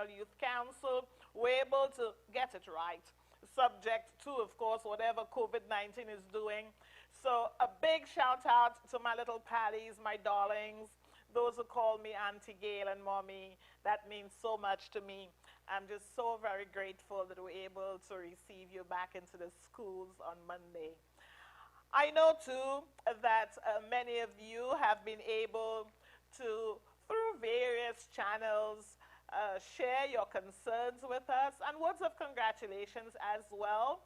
National Youth Council were able to get it right, subject to, of course, whatever COVID-19 is doing. So a big shout out to my little paddies, my darlings, those who call me Auntie Gale and Mommy. That means so much to me. I'm just so very grateful that we're able to receive you back into the schools on Monday. I know too that many of you have been able to, through various channels, share your concerns with us and words of congratulations as well.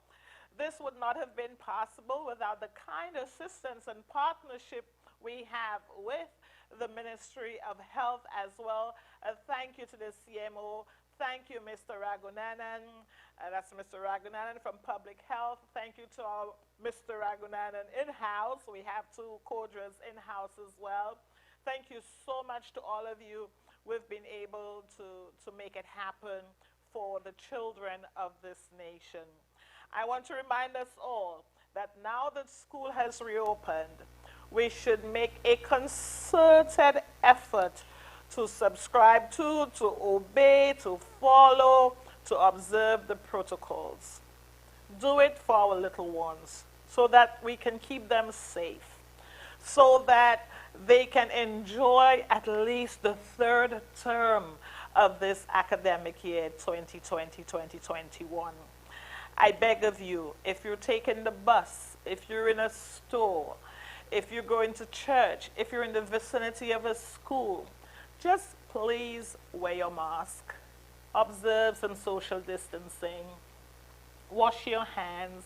This would not have been possible without the kind assistance and partnership we have with the Ministry of Health as well. Thank you to the CMO. Thank you, Mr. Ragunanan. That's Mr. Ragunanan from Public Health. Thank you to our Mr. Ragunanan in-house. We have two Codras in-house as well. Thank you so much to all of you. We've been able to make it happen for the children of this nation. I want to remind us all that now that school has reopened, we should make a concerted effort to subscribe to obey, to follow, to observe the protocols. Do it for our little ones so that we can keep them safe, so that they can enjoy at least the third term of this academic year, 2020-2021. I beg of you, if you're taking the bus, if you're in a store, if you're going to church, if you're in the vicinity of a school, just please wear your mask, observe some social distancing, wash your hands,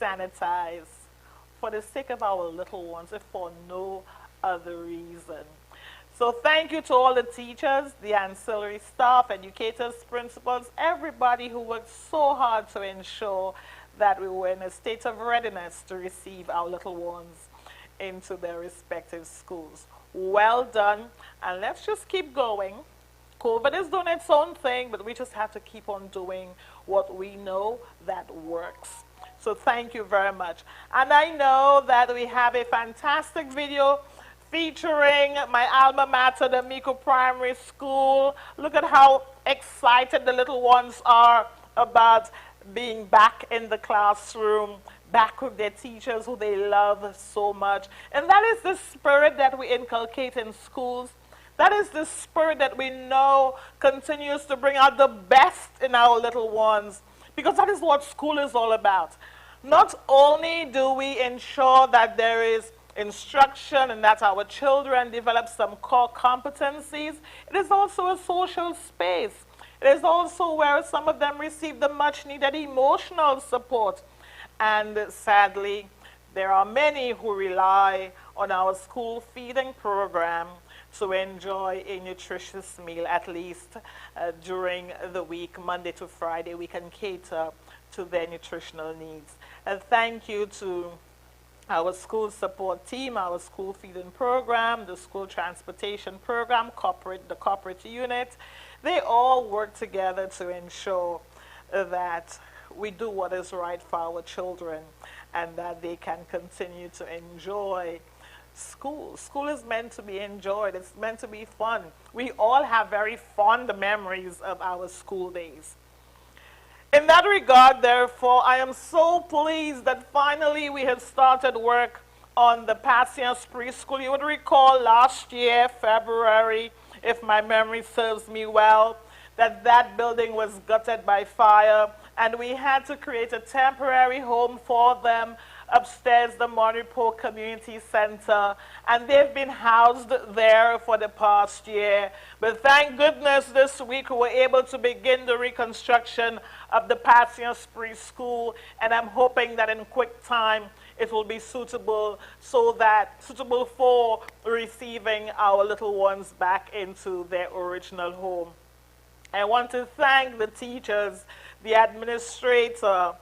sanitize, for the sake of our little ones, if for no other reason. So thank you to all the teachers, the ancillary staff, educators, principals, everybody who worked so hard to ensure that we were in a state of readiness to receive our little ones into their respective schools. Well done, and let's just keep going. COVID is doing its own thing, but we just have to keep on doing what we know that works. So thank you very much. And I know that we have a fantastic video featuring my alma mater, the Miko Primary School. Look at how excited the little ones are about being back in the classroom, back with their teachers who they love so much. And that is the spirit that we inculcate in schools. That is the spirit that we know continues to bring out the best in our little ones, because that is what school is all about. Not only do we ensure that there is instruction and that our children develop some core competencies, it is also a social space. It is also where some of them receive the much needed emotional support. And sadly, there are many who rely on our school feeding program to enjoy a nutritious meal, at least during the week, Monday to Friday. We can cater to their nutritional needs. And thank you to our school support team, our school feeding program, the school transportation program, the corporate unit. They all work together to ensure that we do what is right for our children and that they can continue to enjoy school. School is meant to be enjoyed. It's meant to be fun. We all have very fond memories of our school days. In that regard, therefore, I am so pleased that finally we have started work on the Patience Preschool. You would recall last year, February, if my memory serves me well, that building was gutted by fire, and we had to create a temporary home for them upstairs, the Monipo Community Center, and they've been housed there for the past year. But thank goodness this week we were able to begin the reconstruction of the Patience Preschool, and I'm hoping that in quick time it will be suitable for receiving our little ones back into their original home. I want to thank the teachers, the administrator,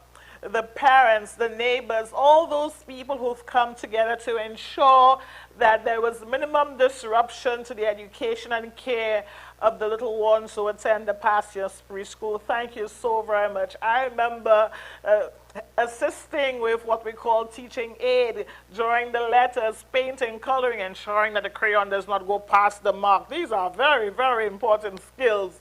the parents, the neighbors, all those people who've come together to ensure that there was minimum disruption to the education and care of the little ones who attend the Patience Preschool. Thank you so very much. I remember assisting with what we call teaching aid, drawing the letters, painting, coloring, ensuring that the crayon does not go past the mark. These are very, very important skills.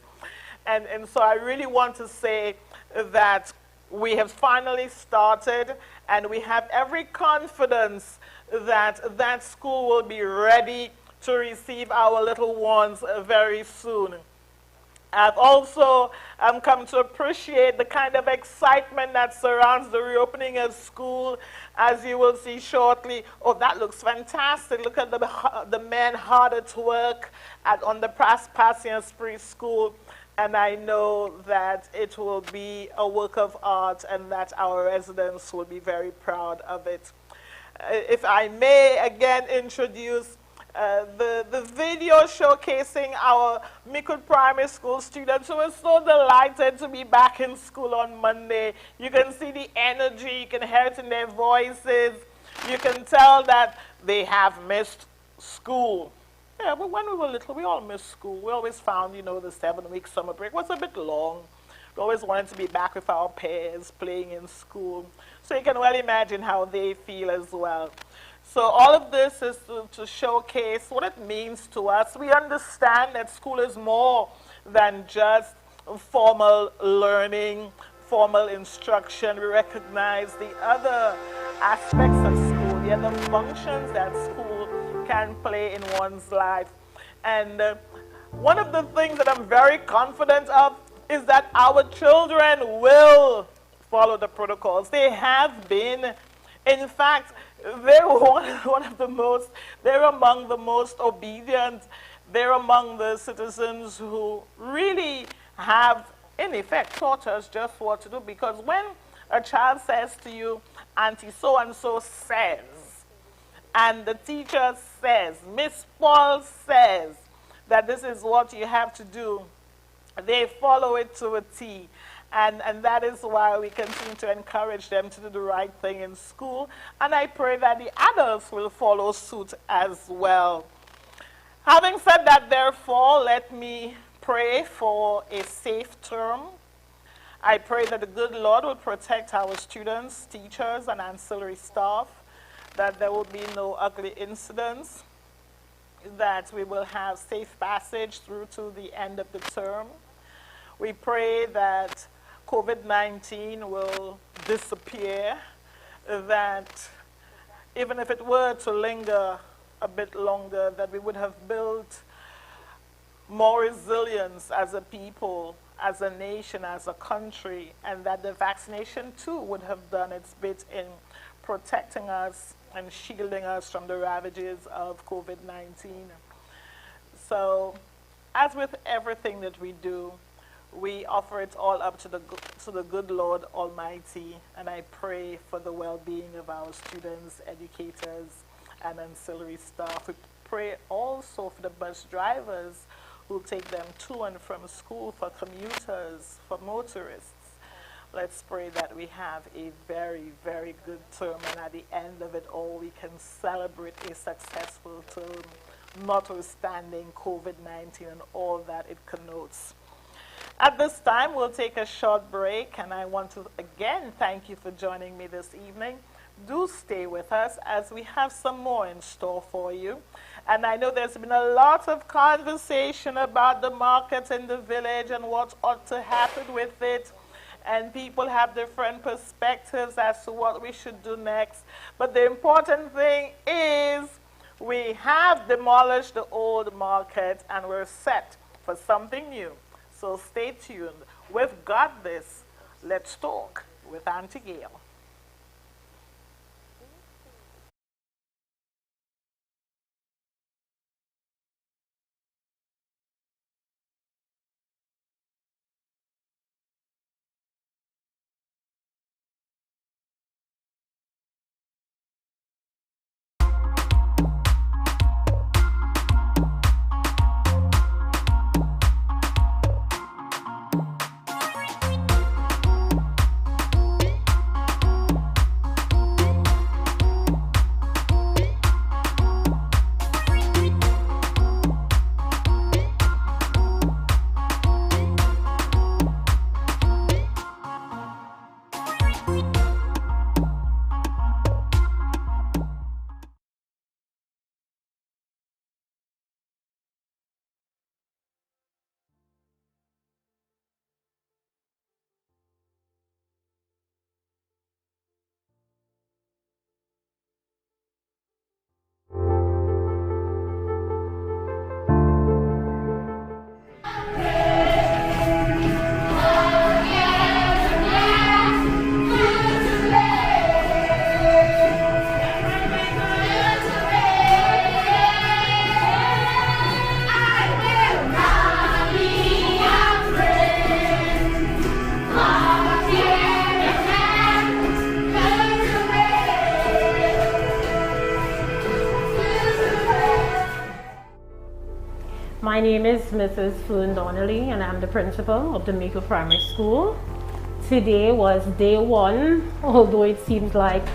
And so I really want to say that we have finally started, and we have every confidence that that school will be ready to receive our little ones very soon. I've also come to appreciate the kind of excitement that surrounds the reopening of school, as you will see shortly. Oh, that looks fantastic. Look at the men hard at work on the Patience preschool. And I know that it will be a work of art and that our residents will be very proud of it. If I may again introduce the video showcasing our Mikud Primary School students who are so delighted to be back in school on Monday. You can see the energy, you can hear it in their voices, you can tell that they have missed school. Yeah, but when we were little, we all missed school. We always found, you know, the 7-week summer break was a bit long. We always wanted to be back with our peers, playing in school. So you can well imagine how they feel as well. So all of this is to showcase what it means to us. We understand that school is more than just formal learning, formal instruction. We recognize the other aspects of school, the other functions that school can play in one's life. And one of the things that I'm very confident of is that our children will follow the protocols. They have been. In fact, they're they're among the most obedient. They're among the citizens who really have, in effect, taught us just what to do. Because when a child says to you, Auntie so-and-so says, and the teacher says, Miss Paul says that this is what you have to do, they follow it to a T. And that is why we continue to encourage them to do the right thing in school. And I pray that the adults will follow suit as well. Having said that, therefore, let me pray for a safe term. I pray that the good Lord will protect our students, teachers, and ancillary staff, that there will be no ugly incidents, that we will have safe passage through to the end of the term. We pray that COVID-19 will disappear, that even if it were to linger a bit longer, that we would have built more resilience as a people, as a nation, as a country, and that the vaccination too would have done its bit in protecting us and shielding us from the ravages of COVID-19. So, as with everything that we do, we offer it all up to the good Lord Almighty, and I pray for the well-being of our students, educators, and ancillary staff. We pray also for the bus drivers who take them to and from school, for commuters, for motorists. Let's pray that we have a very, very good term, and at the end of it all, we can celebrate a successful term, notwithstanding COVID-19 and all that it connotes. At this time, we'll take a short break, and I want to again thank you for joining me this evening. Do stay with us as we have some more in store for you. And I know there's been a lot of conversation about the market in the village and what ought to happen with it. And people have different perspectives as to what we should do next. But the important thing is we have demolished the old market and we're set for something new. So stay tuned. We've got this. Let's talk with Aunty Gale. name is Mrs. Fern Donnelly, and I'm the principal of the Miko Primary School. Today was day one, although it seems like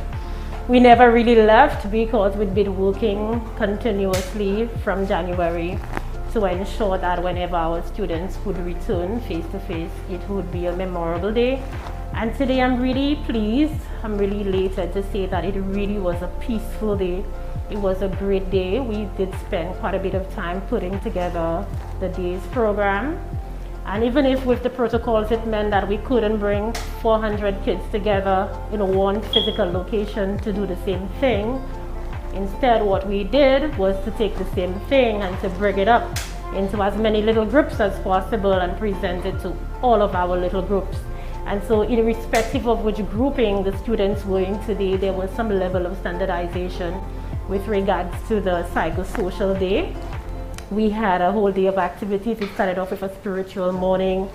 we never really left because we've been working continuously from January to ensure that whenever our students would return face to face, it would be a memorable day. And today I'm really pleased, I'm really elated to say that it really was a peaceful day. It was a great day. We did spend quite a bit of time putting together the day's program. And even if with the protocols it meant that we couldn't bring 400 kids together in one physical location to do the same thing, instead what we did was to take the same thing and to break it up into as many little groups as possible and present it to all of our little groups. And so irrespective of which grouping the students were in today, there was some level of standardization with regards to the psychosocial day. We had a whole day of activities. It started off with a spiritual morning.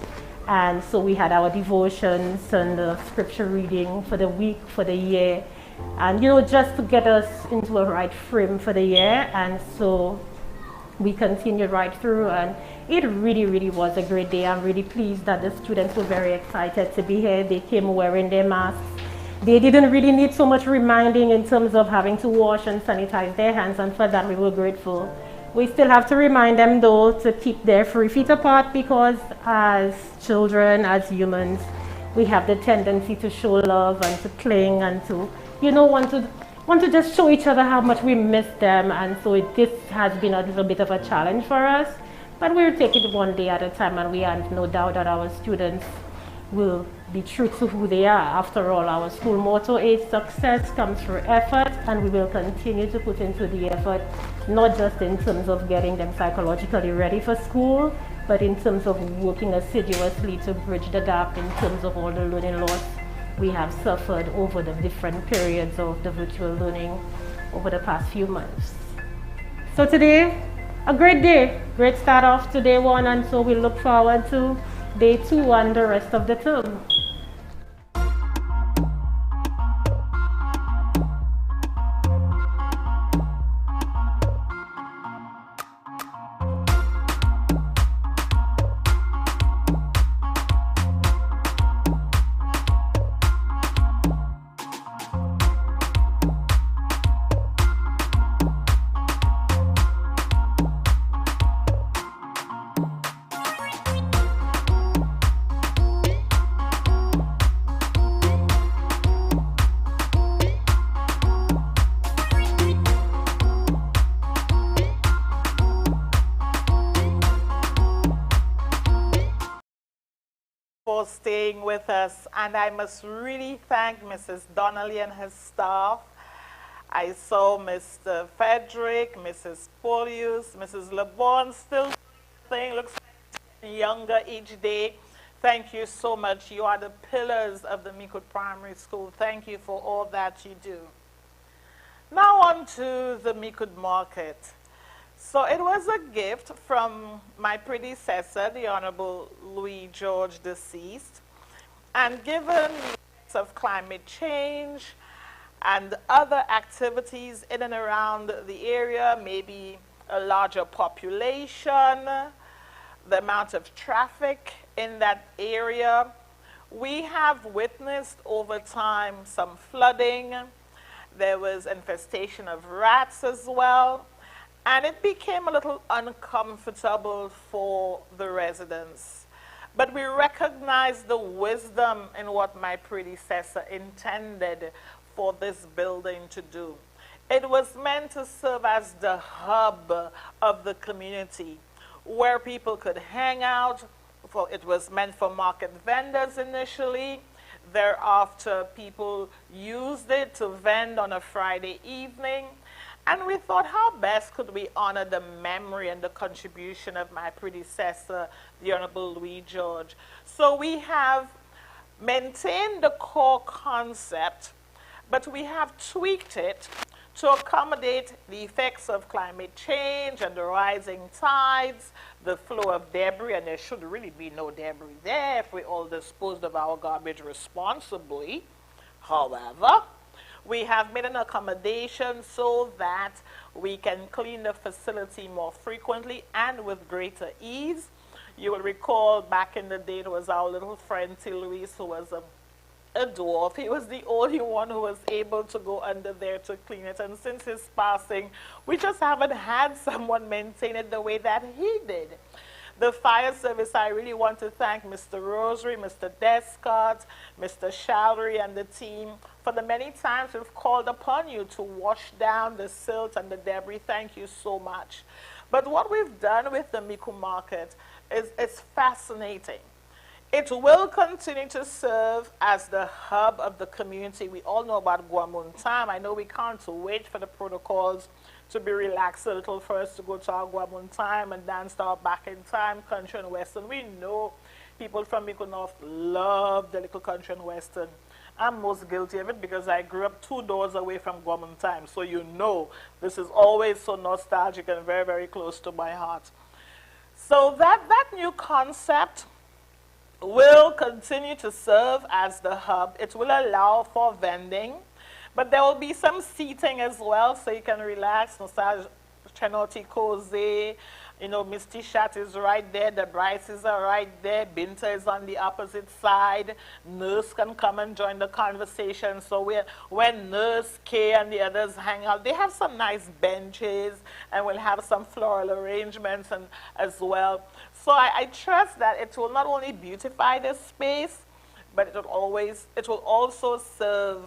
And so we had our devotions and the scripture reading for the week, for the year. And just to get us into a right frame for the year. And so we continued right through, and it really, really was a great day. I'm really pleased that the students were very excited to be here. They came wearing their masks. They didn't really need so much reminding in terms of having to wash and sanitize their hands, and for that we were grateful. We still have to remind them though to keep their 3 feet apart, because as children, as humans, we have the tendency to show love and to cling and to, want to just show each other how much we miss them. And so this has been a little bit of a challenge for us, but we'll take it one day at a time, and we have no doubt that our students will be true to who they are. After all, our school motto is success comes through effort, and we will continue to put into the effort, not just in terms of getting them psychologically ready for school, but in terms of working assiduously to bridge the gap in terms of all the learning loss we have suffered over the different periods of the virtual learning over the past few months. So today, a great day, great start off to day one, and so we look forward to day 2 and the rest of the term. For staying with us, and I must really thank Mrs. Donnelly and her staff. I saw Mr. Frederick, Mrs. Polius, Mrs. LeBon still looks younger each day. Thank you so much. You are the pillars of the Miko Primary School. Thank you for all that you do. Now on to the Miko Market. So it was a gift from my predecessor, the Honorable Louis George, deceased, and given the effects of climate change and other activities in and around the area, maybe a larger population, the amount of traffic in that area, we have witnessed over time some flooding. There was infestation of rats as well. And it became a little uncomfortable for the residents. But we recognize the wisdom in what my predecessor intended for this building to do. It was meant to serve as the hub of the community, where people could hang out. It was meant for market vendors initially. Thereafter, people used it to vend on a Friday evening. And we thought, how best could we honor the memory and the contribution of my predecessor, the Honorable Louis George? So we have maintained the core concept, but we have tweaked it to accommodate the effects of climate change and the rising tides, the flow of debris, and there should really be no debris there if we all disposed of our garbage responsibly. However, we have made an accommodation so that we can clean the facility more frequently and with greater ease. You will recall back in the day, it was our little friend T. Louise, who was a dwarf. He was the only one who was able to go under there to clean it. And since his passing, we just haven't had someone maintain it the way that he did. The fire service, I really want to thank Mr. Rosary, Mr. Descott, Mr. Shallery, and the team for the many times we've called upon you to wash down the silt and the debris. Thank you so much. But what we've done with the Micoud Market is fascinating. It will continue to serve as the hub of the community. We all know about Guamun time. I know we can't wait for the protocols to be relaxed a little for us to go to our Guamun time and dance to our back in time, country and western. We know people from Micoud North love the little country and western. I'm most guilty of it because I grew up 2 doors away from Guamun time. So you know this is always so nostalgic and very, very close to my heart. So that new concept will continue to serve as the hub. It will allow for vending, but there will be some seating as well, so you can relax, massage, chenoti cozy. You know, Miss T-Shat is right there, the Bryces are right there, Binta is on the opposite side. Nurse can come and join the conversation. So when Nurse K and the others hang out, they have some nice benches, and we'll have some floral arrangements and as well. So I trust that it will not only beautify the space, but it will also serve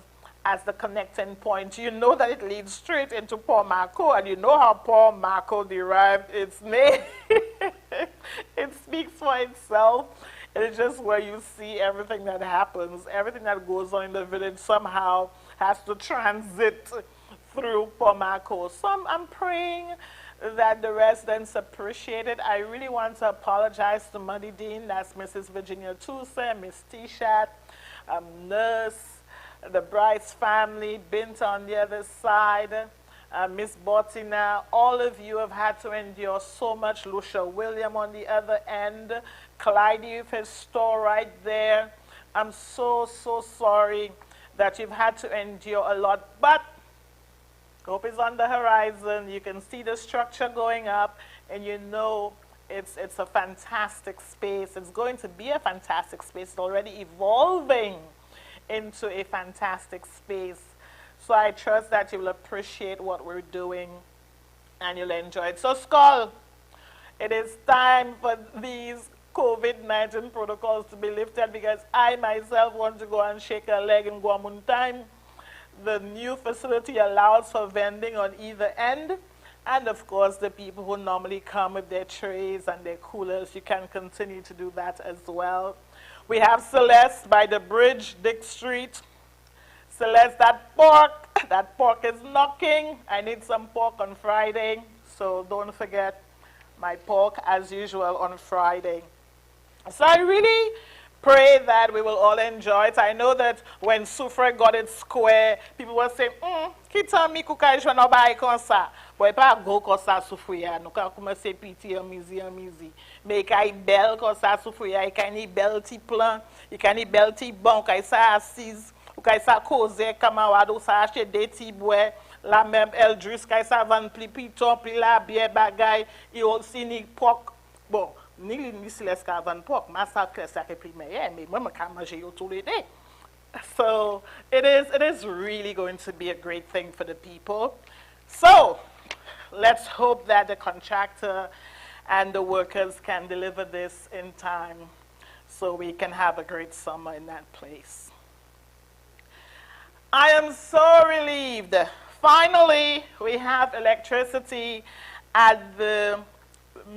as the connecting point. You know that it leads straight into Port Marco, and you know how Port Marco derived its name. It speaks for itself. It's just where you see everything that happens. Everything that goes on in the village somehow has to transit through Port Marco. So I'm praying that the residents appreciate it. I really want to apologize to Muddy Dean, that's Mrs. Virginia Tusa, Miss T-Shat, Nurse, the Bryce family, Bint on the other side, Miss Bottina. All of you have had to endure so much. Lucia William on the other end, Clyde with his store right there. I'm so sorry that you've had to endure a lot, but hope is on the horizon. You can see the structure going up, and you know it's a fantastic space. It's going to be a fantastic space. It's already evolving into a fantastic space. So I trust that you will appreciate what we're doing and you'll enjoy it. So Skull, it is time for these COVID-19 protocols to be lifted, because I myself want to go and shake a leg in Guamun time. The new facility allows for vending on either end. And of course, the people who normally come with their trays and their coolers, you can continue to do that as well. We have Celeste by the bridge, Dick Street. Celeste, that pork is knocking. I need some pork on Friday, so don't forget my pork as usual on Friday. So I really pray that we will all enjoy it. I know that when Soufre got it square, people were saying, kita mi kuka jwa no ba kon sa. Boy pa go kon sa Soufre ya, no ka kuma se piti amizi. Me ka bel kon sa Soufre ya, ka ni bel ti plan, ka ni bel ti bon, ka sa assise, ou ka sa cause kama wado sa acheter des ti bois, la même Eldris ka sa van pli piton, pli la bière bagay, e aussi ni pork. Bon, ni Celeste ka van pork, ma sa klesa ke pli meilleur, mais moi ka manger yo tous les deux. So it is really going to be a great thing for the people. So let's hope that the contractor and the workers can deliver this in time so we can have a great summer in that place. I am so relieved. Finally, we have electricity at the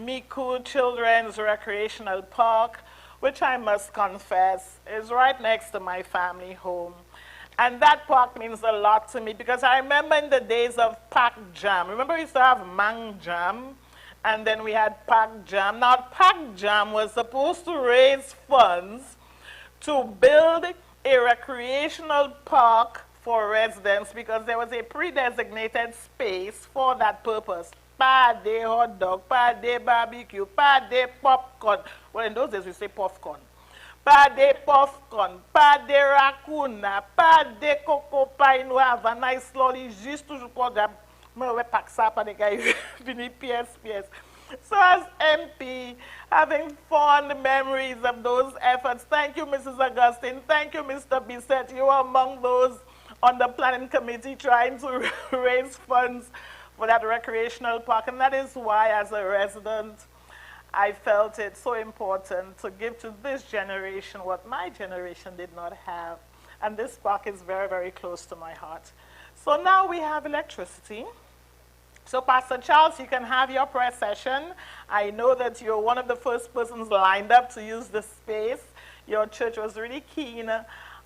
Micoud Children's Recreational Park, which I must confess is right next to my family home. And that park means a lot to me, because I remember in the days of Pack Jam. Remember we used to have Mang Jam, and then we had Pack Jam. Now Pack Jam was supposed to raise funds to build a recreational park for residents, because there was a pre-designated space for that purpose. Pas de hot dog, pas de barbecue, pas de popcorn. Well, in those days we say popcorn. Pas de popcorn, pas de raccoon, pas de coco pie. We have a nice lolly, just toujours pour So as MP, having fond memories of those efforts. Thank you, Mrs. Augustine. Thank you, Mr. Bissett. You are among those on the planning committee trying to raise funds for that recreational park. And that is why, as a resident, I felt it so important to give to this generation what my generation did not have. And this park is very, very close to my heart. So now we have electricity. So Pastor Charles, you can have your prayer session. I know that you're one of the first persons lined up to use this space. Your church was really keen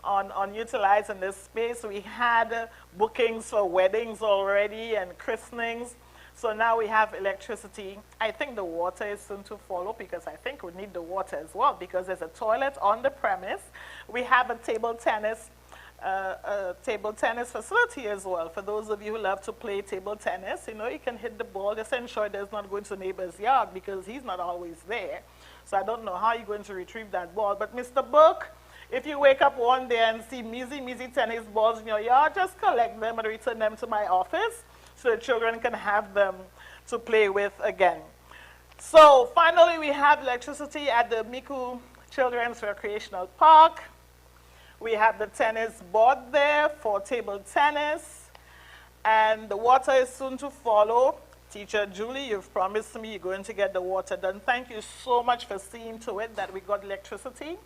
on utilizing this space. We had bookings for weddings already and christenings. So now we have electricity. I think the water is soon to follow because I think we need the water as well because there's a toilet on the premise. We have a table tennis facility as well. For those of you who love to play table tennis, you know, you can hit the ball. Just ensure it does not go into neighbor's yard because he's not always there. So I don't know how you're going to retrieve that ball. But Mr. Burke, if you wake up one day and see measly tennis balls in your yard, just collect them and return them to my office so the children can have them to play with again. So finally, we have electricity at the Miku Children's Recreational Park. We have the tennis board there for table tennis, and the water is soon to follow. Teacher Julie, you've promised me you're going to get the water done. Thank you so much for seeing to it that we got electricity.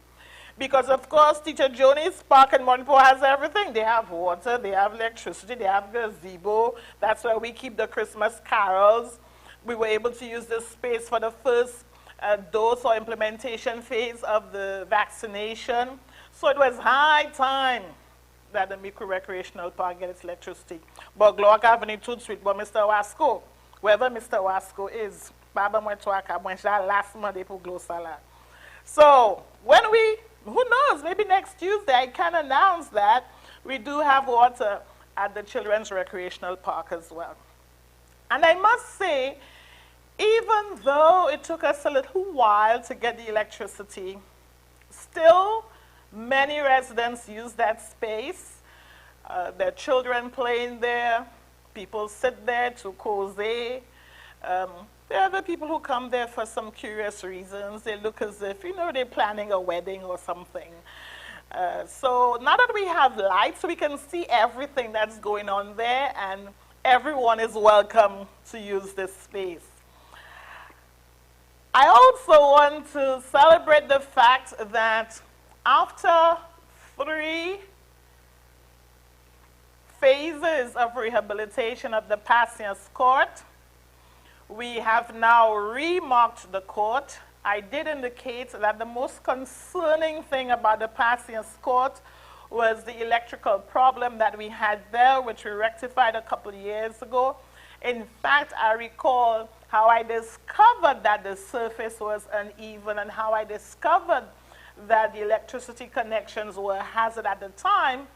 Because, of course, Teacher Joni's Park in Monport has everything. They have water, they have electricity, they have gazebo. That's where we keep the Christmas carols. We were able to use this space for the first dose or implementation phase of the vaccination. So it was high time that the Miku Recreational Park get its electricity. But Glock Avenue too sweet, but Mr. Wasco, wherever Mr. Wasco is, Baba Mwetwaka, last Monday for Glow Salad. So when we, who knows, maybe next Tuesday I can announce that we do have water at the Children's Recreational Park as well. And I must say, even though it took us a little while to get the electricity, still many residents use that space. Their children playing there, people sit there to cozy. There are other people who come there for some curious reasons. They look as if, you know, they're planning a wedding or something. So now that we have lights, we can see everything that's going on there, and everyone is welcome to use this space. I also want to celebrate the fact that after 3 phases of rehabilitation of the Patience Court, we have now remarked the court. I did indicate that the most concerning thing about the Patience Court was the electrical problem that we had there, which we rectified a couple of years ago. In fact, I recall how I discovered that the surface was uneven and how I discovered that the electricity connections were a hazard at the time.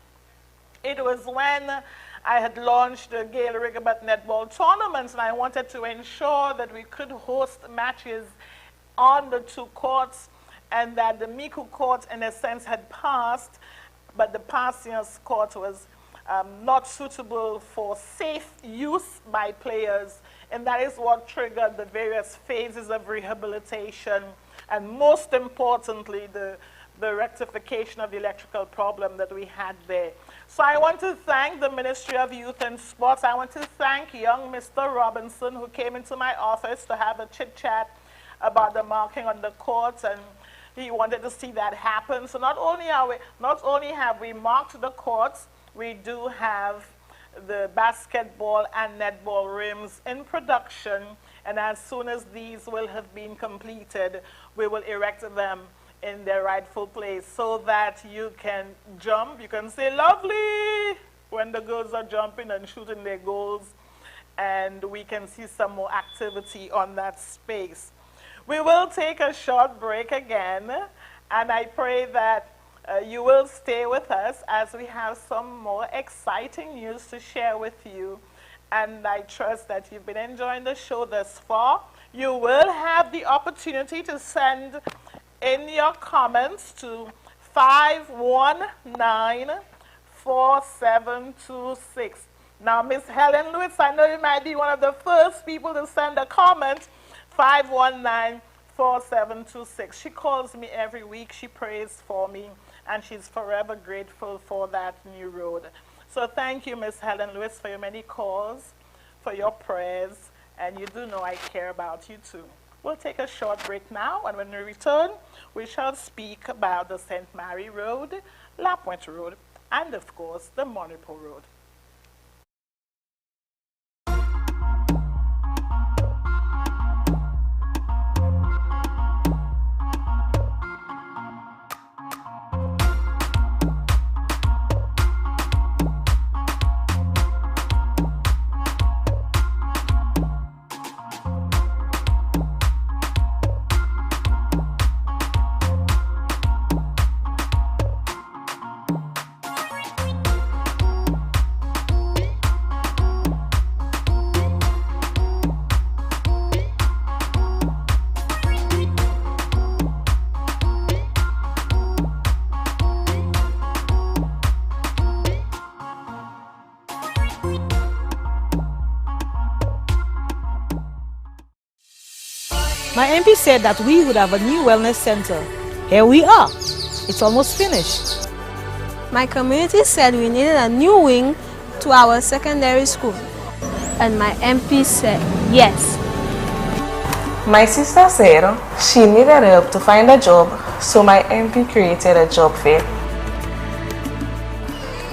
It was when I had launched the Gale Rigobat netball tournaments, and I wanted to ensure that we could host matches on the 2 courts, and that the Miku court, in a sense, had passed, but the Patience court was not suitable for safe use by players, and that is what triggered the various phases of rehabilitation, and most importantly, the rectification of the electrical problem that we had there. So I want to thank the Ministry of Youth and Sports. I want to thank young Mr. Robinson, who came into my office to have a chit-chat about the marking on the courts, and he wanted to see that happen. So not only have we marked the courts, we do have the basketball and netball rims in production, and as soon as these will have been completed, we will erect them in their rightful place so that you can jump, you can say lovely when the girls are jumping and shooting their goals, and we can see some more activity on that space. We will take a short break again, and I pray that you will stay with us as we have some more exciting news to share with you. And I trust that you've been enjoying the show thus far. You will have the opportunity to send in your comments to 519-4726. Now, Miss Helen Lewis, I know you might be one of the first people to send a comment. 519-4726. She calls me every week. She prays for me, and she's forever grateful for that new road. So thank you, Miss Helen Lewis, for your many calls, for your prayers, and you do know I care about you too. We'll take a short break now, and when we return, we shall speak about the St. Mary Road, La Pointe Road, and of course, the Monipo Road. My MP said that we would have a new wellness center. Here we are. It's almost finished. My community said we needed a new wing to our secondary school. And my MP said yes. My sister said she needed help to find a job, so my MP created a job fair.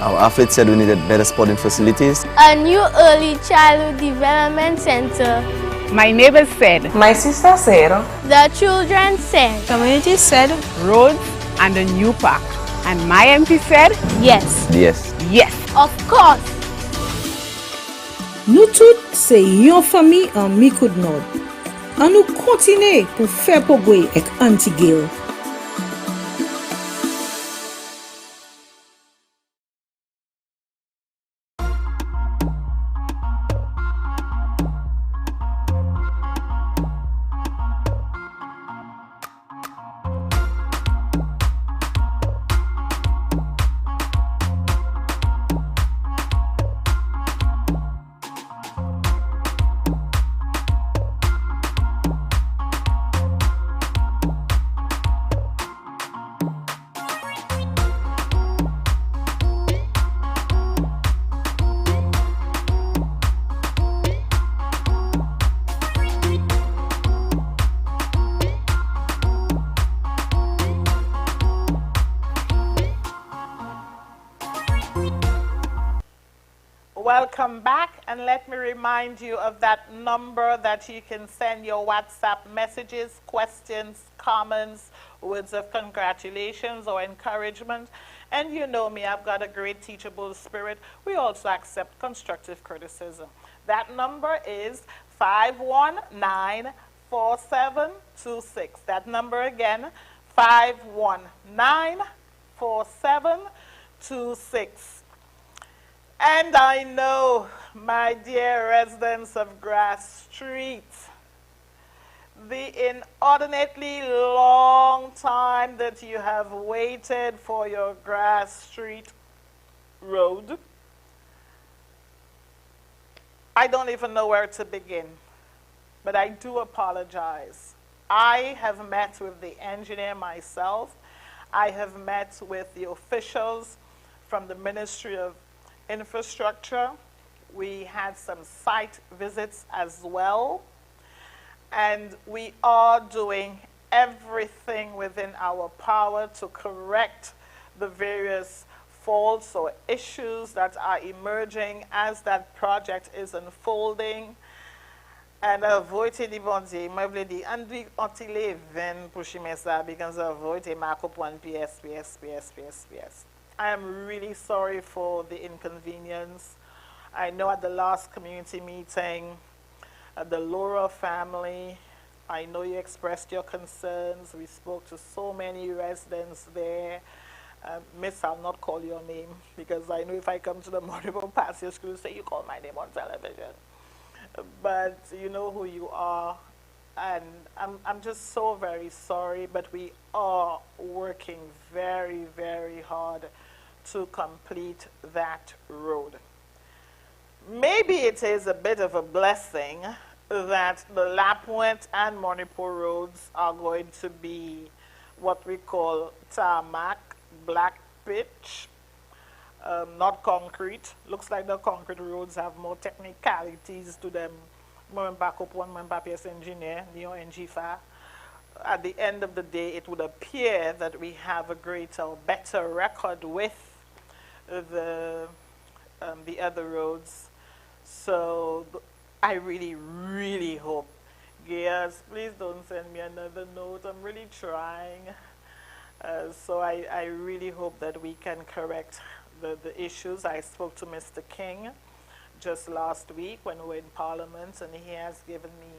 Our athlete said we needed better sporting facilities. A new early childhood development center. My neighbors said. My sister said. The children said. Community said. Roads and a new park. And my MP said. Yes. Yes. Yes. Of course. Nous tous, c'est yon famille en Micoud Nord. Et nous continuons pour faire progrès avec Aunty Gale. Welcome back, and let me remind you of that number that you can send your WhatsApp messages, questions, comments, words of congratulations or encouragement. And you know me, I've got a great teachable spirit. We also accept constructive criticism. That number is 519-4726. That number again, 519-4726. And I know, my dear residents of Grass Street, the inordinately long time that you have waited for your Grass Street road. I don't even know where to begin, but I do apologize. I have met with the engineer myself. I have met with the officials from the Ministry of Infrastructure. We had some site visits as well, and we are doing everything within our power to correct the various faults or issues that are emerging as that project is unfolding. And voter di bon Dieu, moi vle di, an di antile 20 pour chime sa, because voter mark up one PS. I am really sorry for the inconvenience. I know at the last community meeting, the Laura family, I know you expressed your concerns. We spoke to so many residents there. Miss, I'll not call your name, because I know if I come to the Monipo Pastor School, say you call my name on television. But you know who you are, and I'm just so very sorry, but we are working very, very hard to complete that road. maybe it is a bit of a blessing that the Lapwet and Monipo roads are going to be what we call tarmac, black pitch, not concrete. Looks like the concrete roads have more technicalities to them. Back up one PS engineer, Neo NG5. At the end of the day, it would appear that we have a greater or better record with the other roads. So I really, really hope. Gale, please don't send me another note. I'm really trying. So I really hope that we can correct the issues. I spoke to Mr. King just last week when we were in Parliament, and he has given me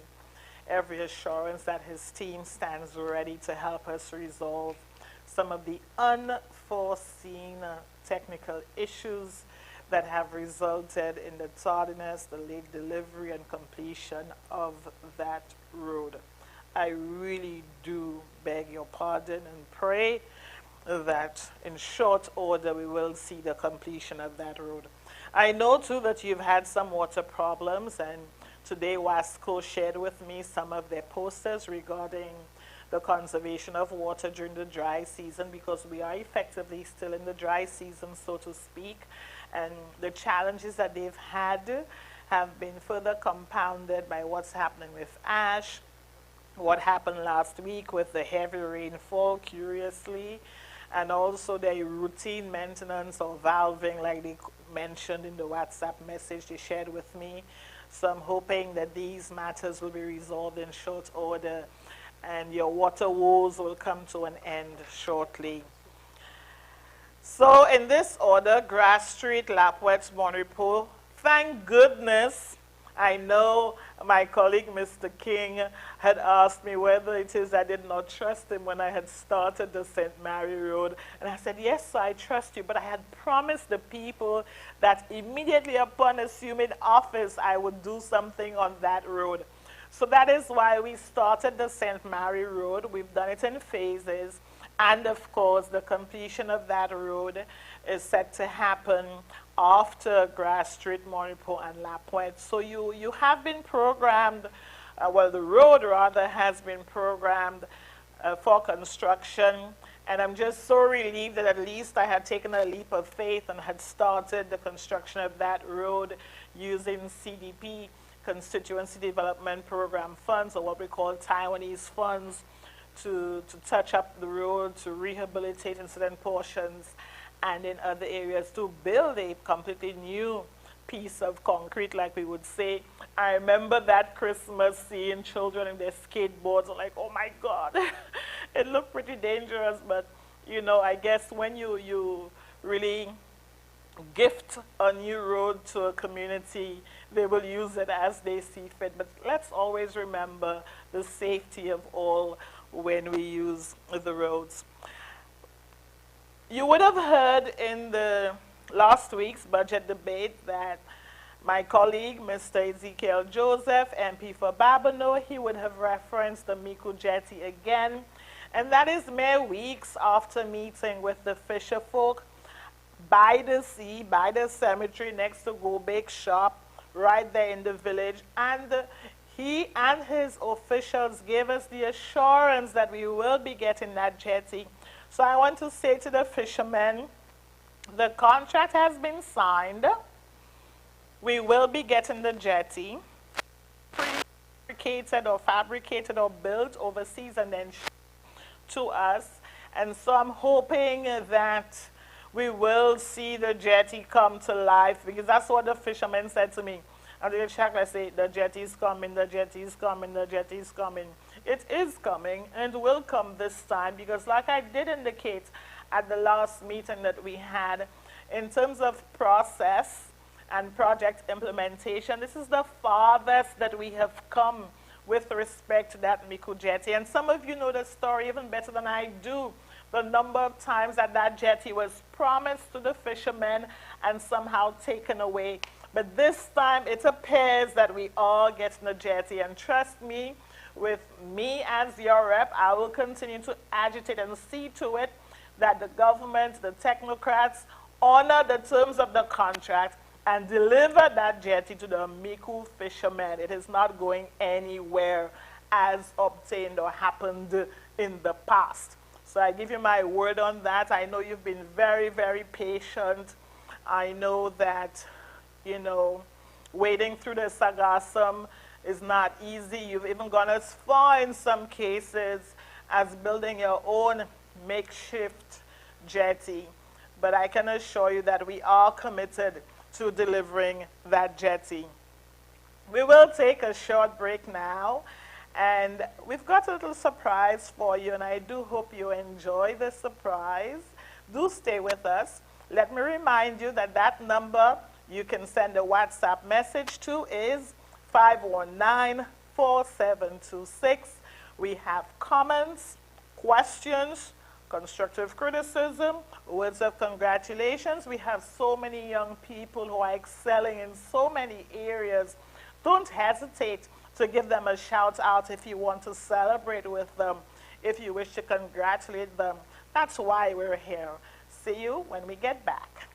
every assurance that his team stands ready to help us resolve some of the unforeseen technical issues that have resulted in the tardiness, the late delivery and completion of that road. I really do beg your pardon and pray that in short order we will see the completion of that road. I know too that you've had some water problems, and today Wasco shared with me some of their posters regarding the conservation of water during the dry season, because we are effectively still in the dry season, so to speak, and the challenges that they've had have been further compounded by what's happening with ash, what happened last week with the heavy rainfall, curiously, and also their routine maintenance or valving, like they mentioned in the WhatsApp message they shared with me. So I'm hoping that these matters will be resolved in short order and your water woes will come to an end shortly. So in this order, Grass Street, Lapwet, Monipo, thank goodness. I know my colleague Mr. King had asked me whether it is I did not trust him when I had started the St. Mary Road. And I said, yes, I trust you, but I had promised the people that immediately upon assuming office, I would do something on that road. So that is why we started the St. Mary Road. We've done it in phases. And of course, the completion of that road is set to happen after Grass Street, Monipo, and Lapwet. So you have been programmed, well, the road rather has been programmed for construction. And I'm just so relieved that at least I had taken a leap of faith and had started the construction of that road using CDP, Constituency Development Program funds, or what we call Taiwanese funds, to touch up the road, to rehabilitate in certain portions, and in other areas to build a completely new piece of concrete, like we would say. I remember that Christmas seeing children in their skateboards, like, oh my God, it looked pretty dangerous, but you know, I guess when you really gift a new road to a community, they will use it as they see fit. But let's always remember the safety of all when we use the roads. You would have heard in the last week's budget debate that my colleague, Mr. Ezekiel Joseph, MP for Babonneau, he would have referenced the Miku Jetty again. And that is mere weeks after meeting with the fisher folk by the sea, by the cemetery next to Go Bake Shop, right there in the village. And he and his officials gave us the assurance that we will be getting that jetty. So I want to say to the fishermen, the contract has been signed. We will be getting the jetty, fabricated or built overseas and then shipped to us. And so I'm hoping that we will see the jetty come to life, because that's what the fishermen said to me. And the check, I say, the jetty is coming, the jetty is coming, the jetty is coming. It is coming, and it will come this time, because like I did indicate at the last meeting that we had, in terms of process and project implementation, this is the farthest that we have come with respect to that Miku jetty. And some of you know the story even better than I do. The number of times that that jetty was promised to the fishermen and somehow taken away. But this time it appears that we are getting a jetty. And trust me, with me as your rep, I will continue to agitate and see to it that the government, the technocrats, honor the terms of the contract and deliver that jetty to the Miku fishermen. It is not going anywhere as obtained or happened in the past. So I give you my word on that. I know you've been very, very patient. I know that, you know, wading through the Sargassum is not easy. You've even gone as far in some cases as building your own makeshift jetty. But I can assure you that we are committed to delivering that jetty. We will take a short break now, and we've got a little surprise for you, and I do hope you enjoy the surprise. Do stay with us. Let me remind you that that number you can send a WhatsApp message to is 519-4726. We have comments, questions, constructive criticism, words of congratulations. We have so many young people who are excelling in so many areas. Don't hesitate to give them a shout out if you want to celebrate with them, if you wish to congratulate them. That's why we're here. See you when we get back.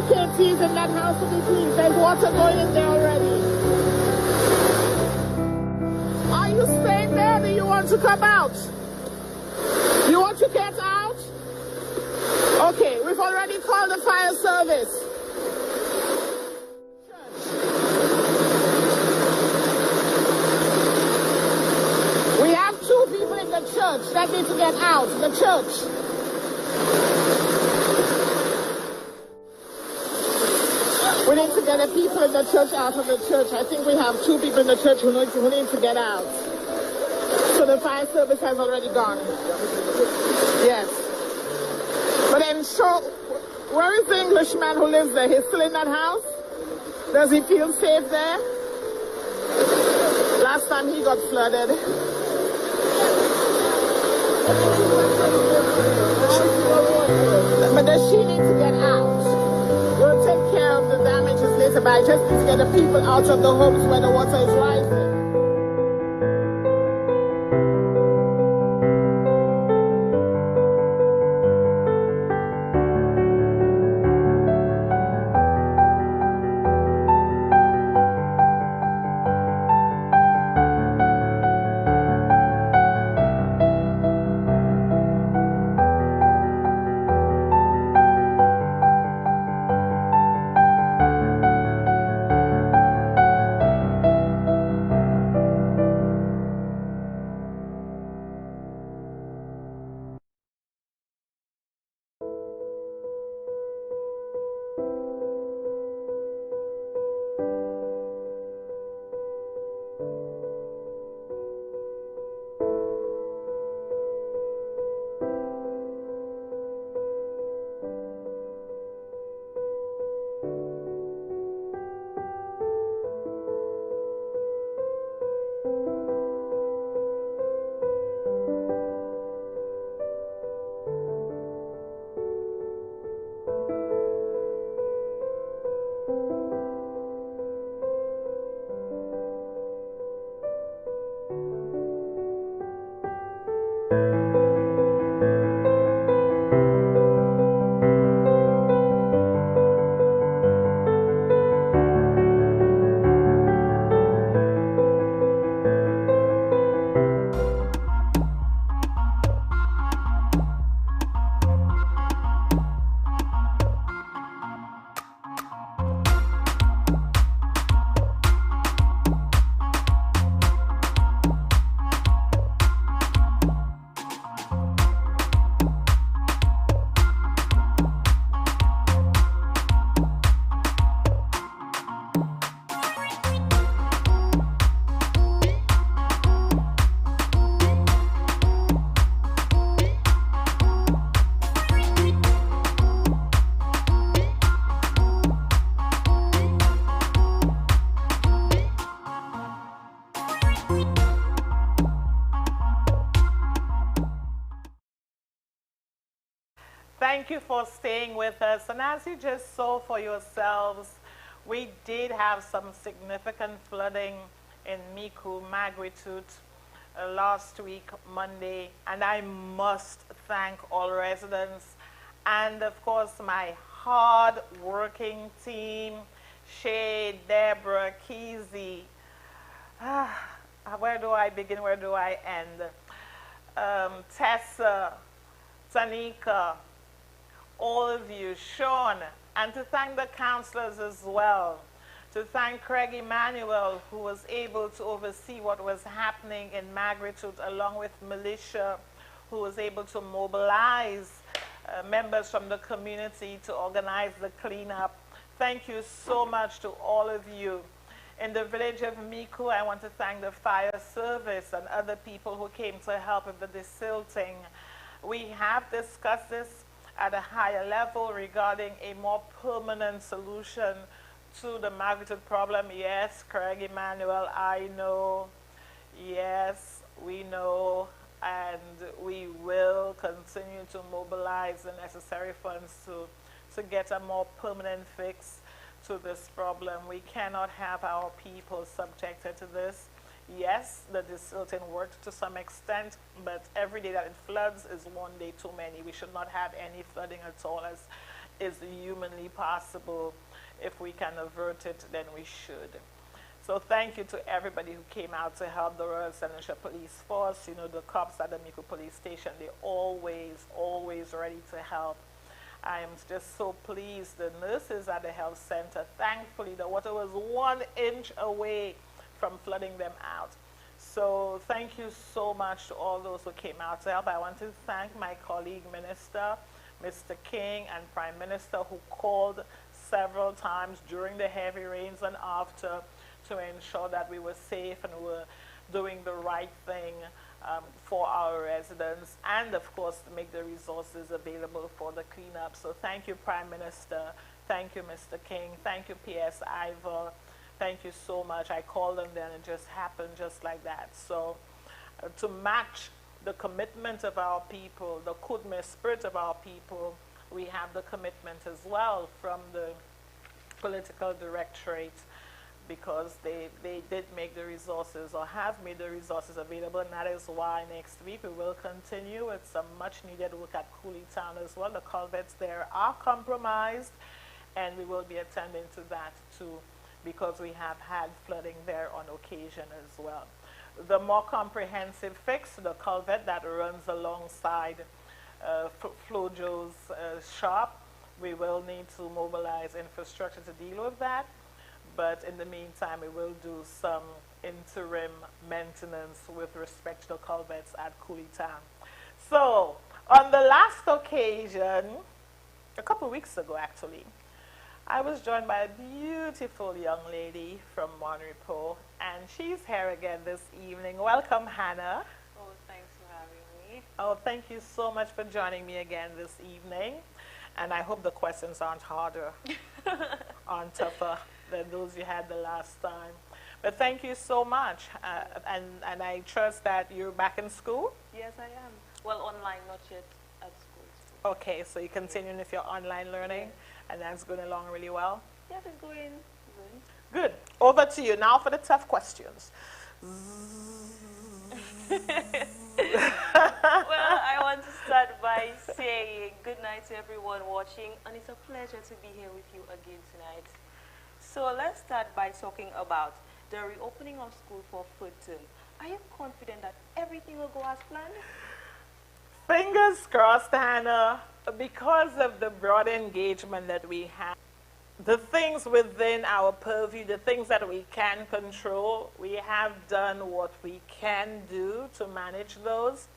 TNT's in that house of the There's water going in there already. Are you staying there or do you want to come out? You want to get out? Okay, we've already called the fire service. We have 2 people in the church that need to get out. The church. We need to get the people in the church out of the church. I think we have 2 people in the church who need to get out. So the fire service has already gone. Yes. But then, so, where is the Englishman who lives there? He's still in that house? Does he feel safe there? Last time he got flooded. But does she need to get out? We'll take care of the damages later, but I just need to get the people out of the homes where the water is rising. Thank you for staying with us. And as you just saw for yourselves, we did have some significant flooding in Micoud magnitude last week, Monday. And I must thank all residents and, of course, my hard-working team, Shay, Deborah, Keezy. Where do I begin? Where do I end? Tessa, Tanika, all of you, Sean, and to thank the counselors as well. To thank Craig Emmanuel, who was able to oversee what was happening in magnitude, along with militia, who was able to mobilize members from the community to organize the cleanup. Thank you so much to all of you. In the village of Micoud, I want to thank the fire service and other people who came to help with the desilting. We have discussed this at a higher level regarding a more permanent solution to the magnitude problem. Yes, Craig Emmanuel, I know. Yes, we know. And we will continue to mobilize the necessary funds to get a more permanent fix to this problem. We cannot have our people subjected to this. Yes, the desilting worked to some extent, but every day that it floods is one day too many. We should not have any flooding at all, as is humanly possible. If we can avert it, then we should. So thank you to everybody who came out to help the Royal St. Lucia Police Force. You know, the cops at the Micoud Police Station, they're always ready to help. I am just so pleased. The nurses at the health center, thankfully, the water was 1 inch away from flooding them out. So thank you so much to all those who came out to help. I want to thank my colleague minister, Mr. King, and Prime Minister, who called several times during the heavy rains and after to ensure that we were safe and were doing the right thing for our residents, and of course to make the resources available for the cleanup. So thank you, Prime Minister. Thank you, Mr. King. Thank you, P.S. Ivor. Thank you so much. I called them then, and it just happened just like that. So to match the commitment of our people, the Kudme spirit of our people, we have the commitment as well from the political directorate, because they did make the resources, or have made the resources available, and that is why next week we will continue with some much needed work at Cooley Town as well. The culverts there are compromised, and we will be attending to that too, because we have had flooding there on occasion as well. The more comprehensive fix, the culvert that runs alongside Flojo's shop, we will need to mobilize infrastructure to deal with that. But in the meantime, we will do some interim maintenance with respect to the culverts at Cooley Town. So, on the last occasion, a couple weeks ago actually, I was joined by a beautiful young lady from Monrepo, and she's here again this evening. Welcome, Hannah. Oh, thanks for having me. Oh, thank you so much for joining me again this evening. And I hope the questions aren't harder, aren't tougher than those you had the last time. But thank you so much. And I trust that you're back in school? Yes, I am. Well, online, not yet at school. Okay, so you're continuing with your online learning, and that's going along really well? Yes, it's going good. Good. Over to you now for the tough questions. Well, I want to start by saying good night to everyone watching, and it's a pleasure to be here with you again tonight. So let's start by talking about the reopening of school for third term. Are you confident that everything will go as planned? Fingers crossed, Hannah, because of the broad engagement that we have. The things within our purview, the things that we can control, we have done what we can do to manage those.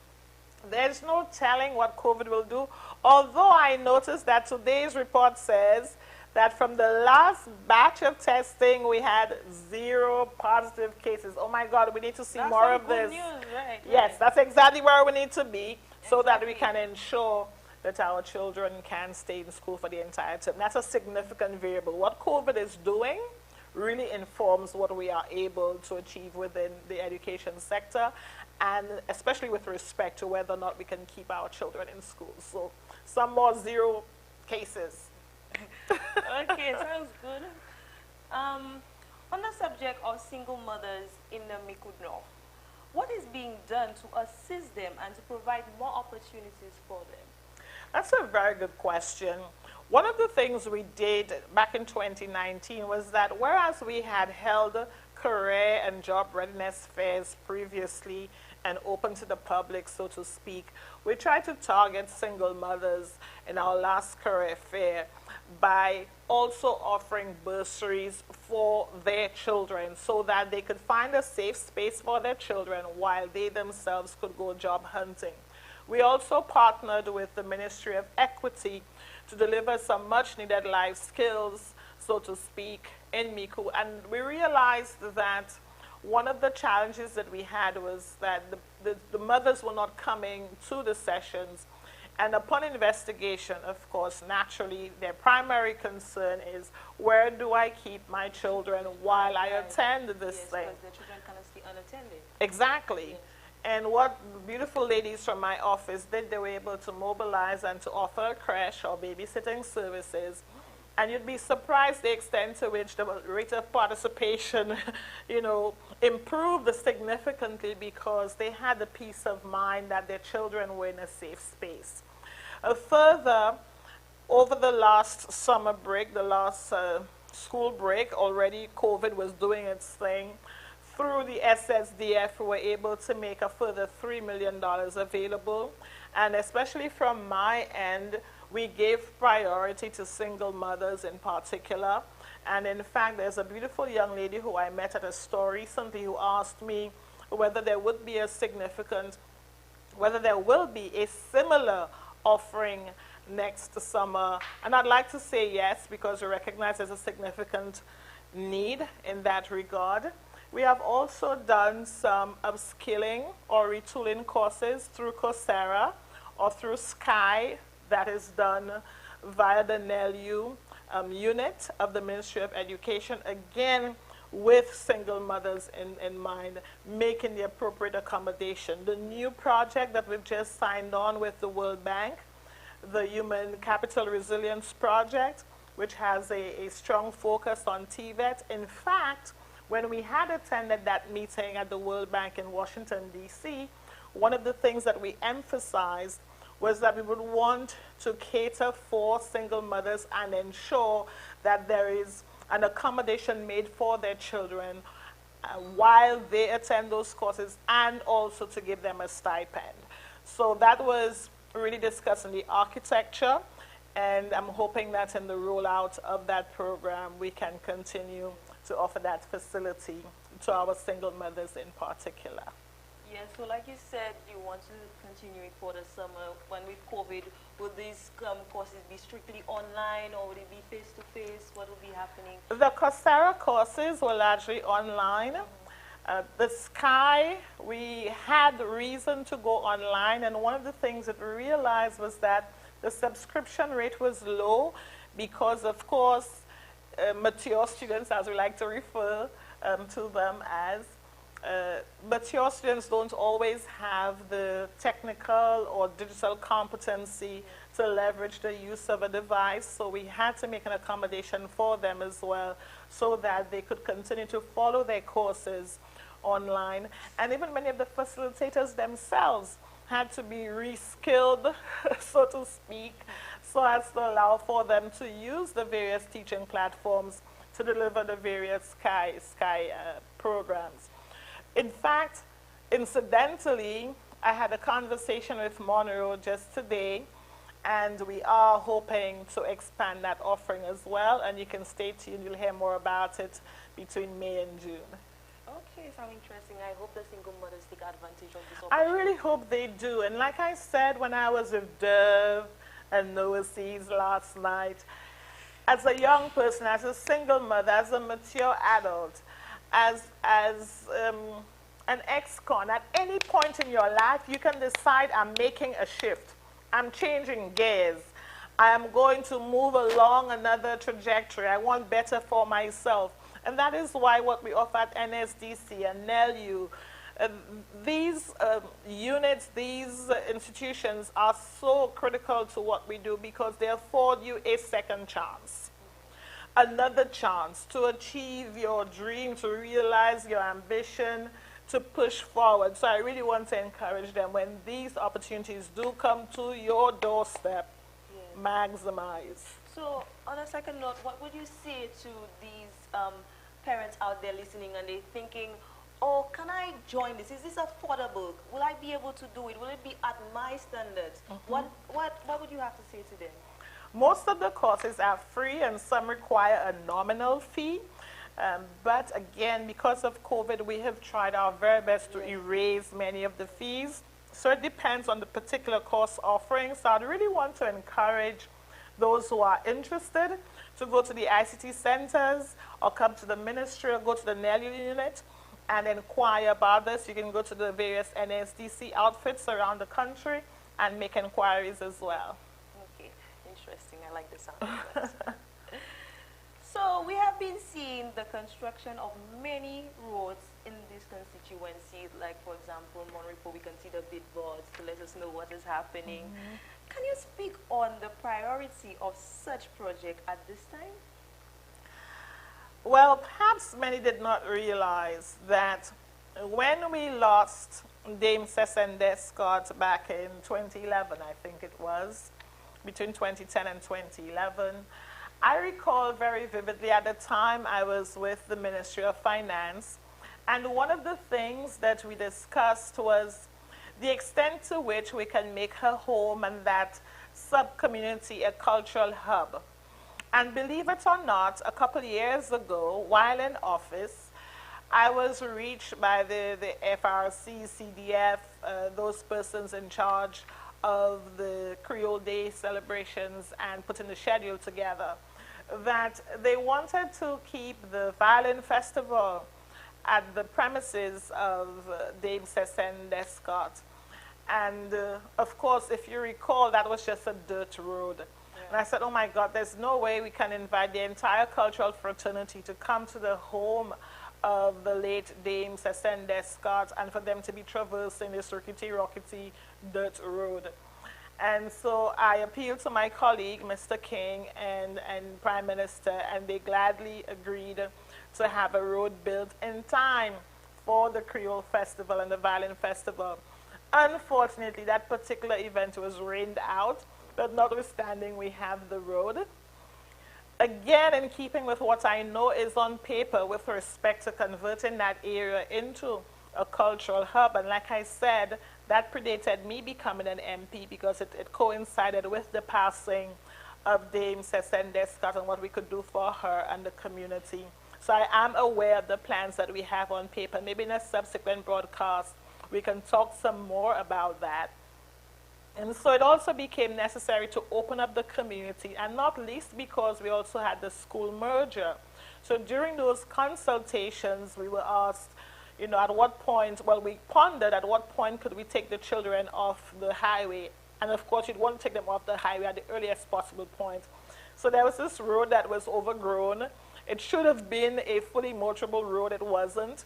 There's no telling what COVID will do, although I noticed that today's report says that from the last batch of testing, we had 0 positive cases. Oh my God, we need to see That's more some of good this. news, right? Yes, that's exactly where we need to be so that we can ensure that our children can stay in school for the entire term. That's a significant variable. What COVID is doing really informs what we are able to achieve within the education sector, and especially with respect to whether or not we can keep our children in school. So some more 0 cases. Okay, sounds good. On the subject of single mothers in the Miku North, what is being done to assist them and to provide more opportunities for them? That's a very good question. One of the things we did back in 2019 was that whereas we had held career and job readiness fairs previously and open to the public, so to speak, we tried to target single mothers in our last career fair by also offering bursaries for their children so that they could find a safe space for their children while they themselves could go job hunting. We also partnered with the Ministry of Equity to deliver some much needed life skills, so to speak, in Miku. And we realized that one of the challenges that we had was that the mothers were not coming to the sessions. And upon investigation, of course, naturally, their primary concern is, where do I keep my children while I attend this thing? Because their children cannot stay unattended. Exactly. Yes. And what beautiful ladies from my office did, they were able to mobilize and to offer a creche or babysitting services. And you'd be surprised the extent to which the rate of participation, improved significantly because they had the peace of mind that their children were in a safe space. Further, over the last summer break, the last school break, already COVID was doing its thing. Through the SSDF, we were able to make a further $3 million available. And especially from my end, we gave priority to single mothers in particular. And in fact, there's a beautiful young lady who I met at a store recently who asked me whether there would be whether there will be a similar offering next summer. And I'd like to say yes, because we recognize there's a significant need in that regard. We have also done some upskilling or retooling courses through Coursera or through Sky that is done via the NELU unit of the Ministry of Education, again with single mothers in mind, making the appropriate accommodation. The new project that we've just signed on with the World Bank, the Human Capital Resilience Project, which has a strong focus on TVET. In fact, when we had attended that meeting at the World Bank in Washington, D.C., one of the things that we emphasized was that we would want to cater for single mothers and ensure that there is an accommodation made for their children while they attend those courses, and also to give them a stipend. So that was really discussing the architecture, and I'm hoping that in the rollout of that program, we can continue to offer that facility to our single mothers in particular. Yes, so like you said, you want to continue it for the summer. When with COVID, will these courses be strictly online, or will it be face-to-face? What will be happening? The Coursera courses were largely online. The Sky, we had reason to go online, and one of the things that we realized was that the subscription rate was low because, of course, mature students, as we like to refer to them as, mature students don't always have the technical or digital competency to leverage the use of a device, so we had to make an accommodation for them as well so that they could continue to follow their courses online. And even many of the facilitators themselves had to be reskilled, so to speak, so as to allow for them to use the various teaching platforms to deliver the various Sky programs. In fact, incidentally, I had a conversation with Monroe just today, and we are hoping to expand that offering as well, and you can stay tuned. You'll hear more about it between May and June. Okay, sounds interesting. I hope the single mothers take advantage of this I opportunity. really hope they do. And like I said, when I was with Dove and Noah Seas last night, as a young person, as a single mother, as a mature adult, as an ex-con, at any point in your life, you can decide I'm making a shift. I'm changing gears. I am going to move along another trajectory. I want better for myself. And that is why what we offer at NSDC and NELU, these units, these institutions are so critical to what we do because they afford you a second chance, another chance to achieve your dream, to realize your ambition, to push forward. So I really want to encourage them when these opportunities do come to your doorstep, maximize. So on a second note, what would you say to these parents out there listening and they're thinking, oh, can I join this? Is this affordable? Will I be able to do it? Will it be at my standards? What would you have to say to them? Most of the courses are free and some require a nominal fee. But again, because of COVID, we have tried our very best to erase many of the fees. So it depends on the particular course offering. So I'd really want to encourage those who are interested to go to the ICT centers or come to the ministry or go to the NELU unit and inquire about this. You can go to the various NSDC outfits around the country and make inquiries as well. Okay, interesting. I like the sound of that. So we have been seeing the construction of many roads in this constituency, like for example, Monrepo, we can see the bid boards to let us know what is happening. Can you speak on the priority of such project at this time? Well, perhaps many did not realize that when we lost Dame Cessende Scott back in 2011, I think it was, between 2010 and 2011, I recall very vividly at the time I was with the Ministry of Finance, and one of the things that we discussed was the extent to which we can make her home and that sub-community a cultural hub. And believe it or not, a couple of years ago, while in office, I was reached by the FRC, CDF, those persons in charge of the Creole Day celebrations and putting the schedule together, that they wanted to keep the violin festival at the premises of Dame Cessende Scott. And of course, if you recall, that was just a dirt road. And I said, oh my God, there's no way we can invite the entire cultural fraternity to come to the home of the late Dame Cessende Scott and for them to be traversing this rickety dirt road. And so I appealed to my colleague, Mr. King, and Prime Minister, and they gladly agreed to have a road built in time for the Creole Festival and the Violin Festival. Unfortunately, that particular event was rained out, but notwithstanding, we have the road. Again, in keeping with what I know is on paper with respect to converting that area into a cultural hub, and like I said, that predated me becoming an MP because it coincided with the passing of Dame Cessende Scott and what we could do for her and the community. So I am aware of the plans that we have on paper. Maybe in a subsequent broadcast, we can talk some more about that. And so it also became necessary to open up the community, and not least because we also had the school merger. So during those consultations, we were asked, you know, at what point, well, we pondered at what point could we take the children off the highway. And of course, you'd want to take them off the highway at the earliest possible point. So there was this road that was overgrown. It should have been a fully motorable road. It wasn't.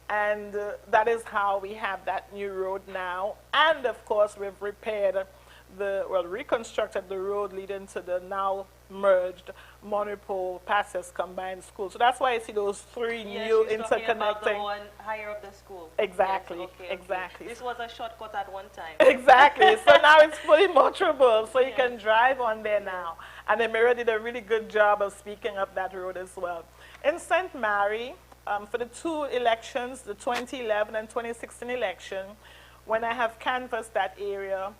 And that is how we have that new road now. And of course, we've reconstructed the road leading to the now merged Monopole Passes Combined School. So that's why I see those three new interconnecting. About the one higher up the school. Exactly, yes, okay, exactly. This was a shortcut at one time. Exactly. So now it's fully motorable, so you can drive on there now. And the mayor did a really good job of speaking up that road as well. In St. Mary, for the two elections, the 2011 and 2016 election, when I have canvassed that area,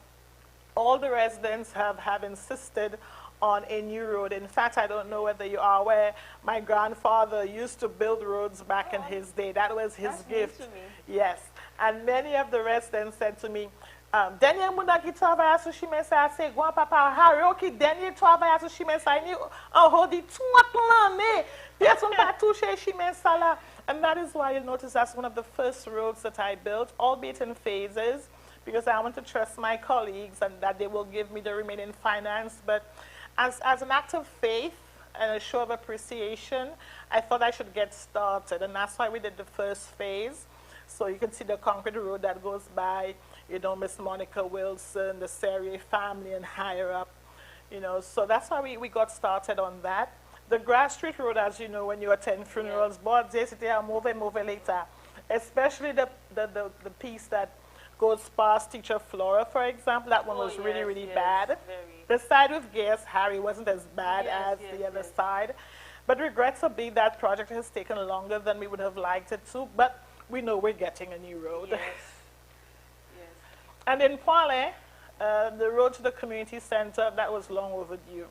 all the residents have insisted on a new road. In fact, I don't know whether you are aware, my grandfather used to build roads back in his day. That was his gift. News to me. Yes. And many of the residents said to me, Daniel Munaki Tava Sushime sa se gwa papa Haroki Daniel Tava Sushime sa ni hodi tuatlane Piasun Patushe Shime Sala. And that is why you'll notice that's one of the first roads that I built, albeit in phases, because I want to trust my colleagues and that they will give me the remaining finance. But as an act of faith and a show of appreciation, I thought I should get started. And that's why we did the first phase. So you can see the concrete road that goes by, you know, Miss Monica Wilson, the Serrier family, and higher up. You know, so that's why we got started on that. The Grass Street Road, as you know, when you attend funerals, but they move later. Especially the piece that goes past Teacher Flora, for example. That one was really bad. The side with Gale Harry wasn't as bad as the other side. But regrettably, that project has taken longer than we would have liked it to. But we know we're getting a new road. Yes. And in Poile, the road to the community center, that was long overdue.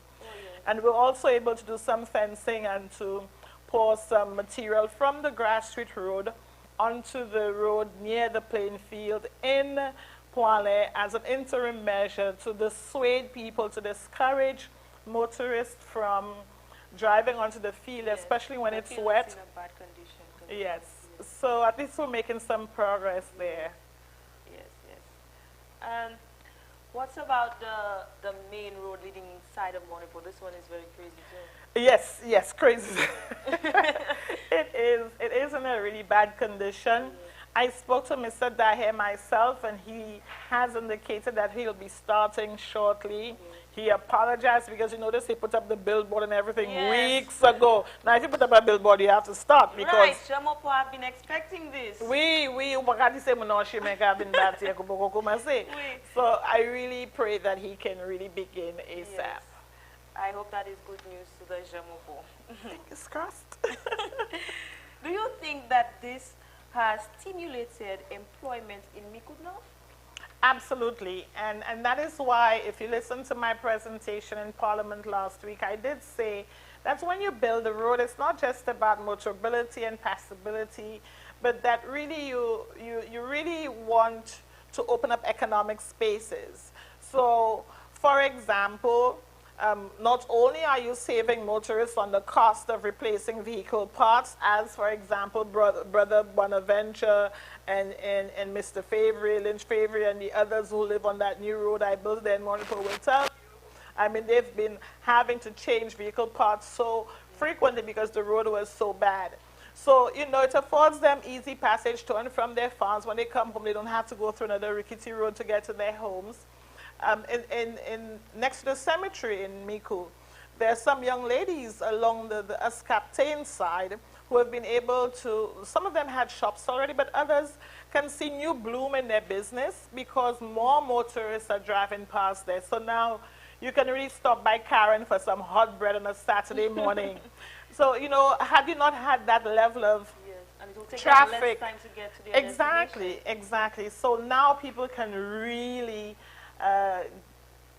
And we're also able to do some fencing and to pour some material from the Grass Street Road onto the road near the playing field in Poile as an interim measure to dissuade people, to discourage motorists from driving onto the field, especially when it's wet. In a bad condition. Yes. So at least we're making some progress there. Yes. And what's about the main road leading inside of Monopole? This one is very crazy too. Yes, crazy. It is in a really bad condition. I spoke to Mr. Dahe myself, and he has indicated that he'll be starting shortly. He apologized because you notice he put up the billboard and everything weeks ago. Now, if you put up a billboard, you have to start because... Right, Jamopo have been expecting this. So I really pray that he can really begin ASAP. Yes. I hope that is good news to the Jamopo. Fingers crossed. Do you think that this has stimulated employment in Micoud North? Absolutely, and that is why, if you listen to my presentation in Parliament last week, I did say that when you build a road, it's not just about motorability and passability, but that really you really want to open up economic spaces. So, for example, not only are you saving motorists on the cost of replacing vehicle parts, as for example, Brother Bonaventure and Mr. Favre, Lynch Favre, and the others who live on that new road I built there in Monopole will tell you. I mean, they've been having to change vehicle parts so frequently because the road was so bad. So, you know, it affords them easy passage to and from their farms. When they come home, they don't have to go through another rickety road to get to their homes. Next to the cemetery in Micoud, there are some young ladies along the Escaptain side who have been able to, some of them had shops already, but others can see new bloom in their business because more motorists are driving past there. So now you can really stop by Karen for some hot bread on a Saturday morning. So, you know, had you not had that level of and it will take traffic, less time to get to their destination. Exactly. So now people can really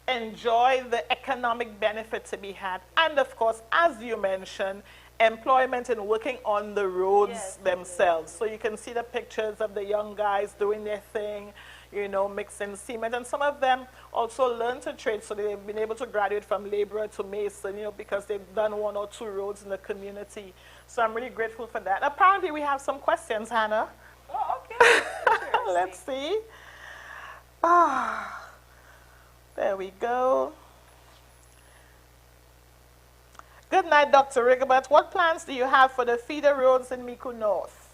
enjoy the economic benefit to be had. And of course, as you mentioned, employment and working on the roads themselves. So you can see the pictures of the young guys doing their thing, you know, mixing cement. And some of them also learn to trade, so they've been able to graduate from laborer to mason, you know, because they've done one or two roads in the community. So I'm really grateful for that. Apparently we have some questions, Hannah. Oh, okay. Let's see. There we go. Good night, Dr. Rigobert. What plans do you have for the feeder roads in Micoud North?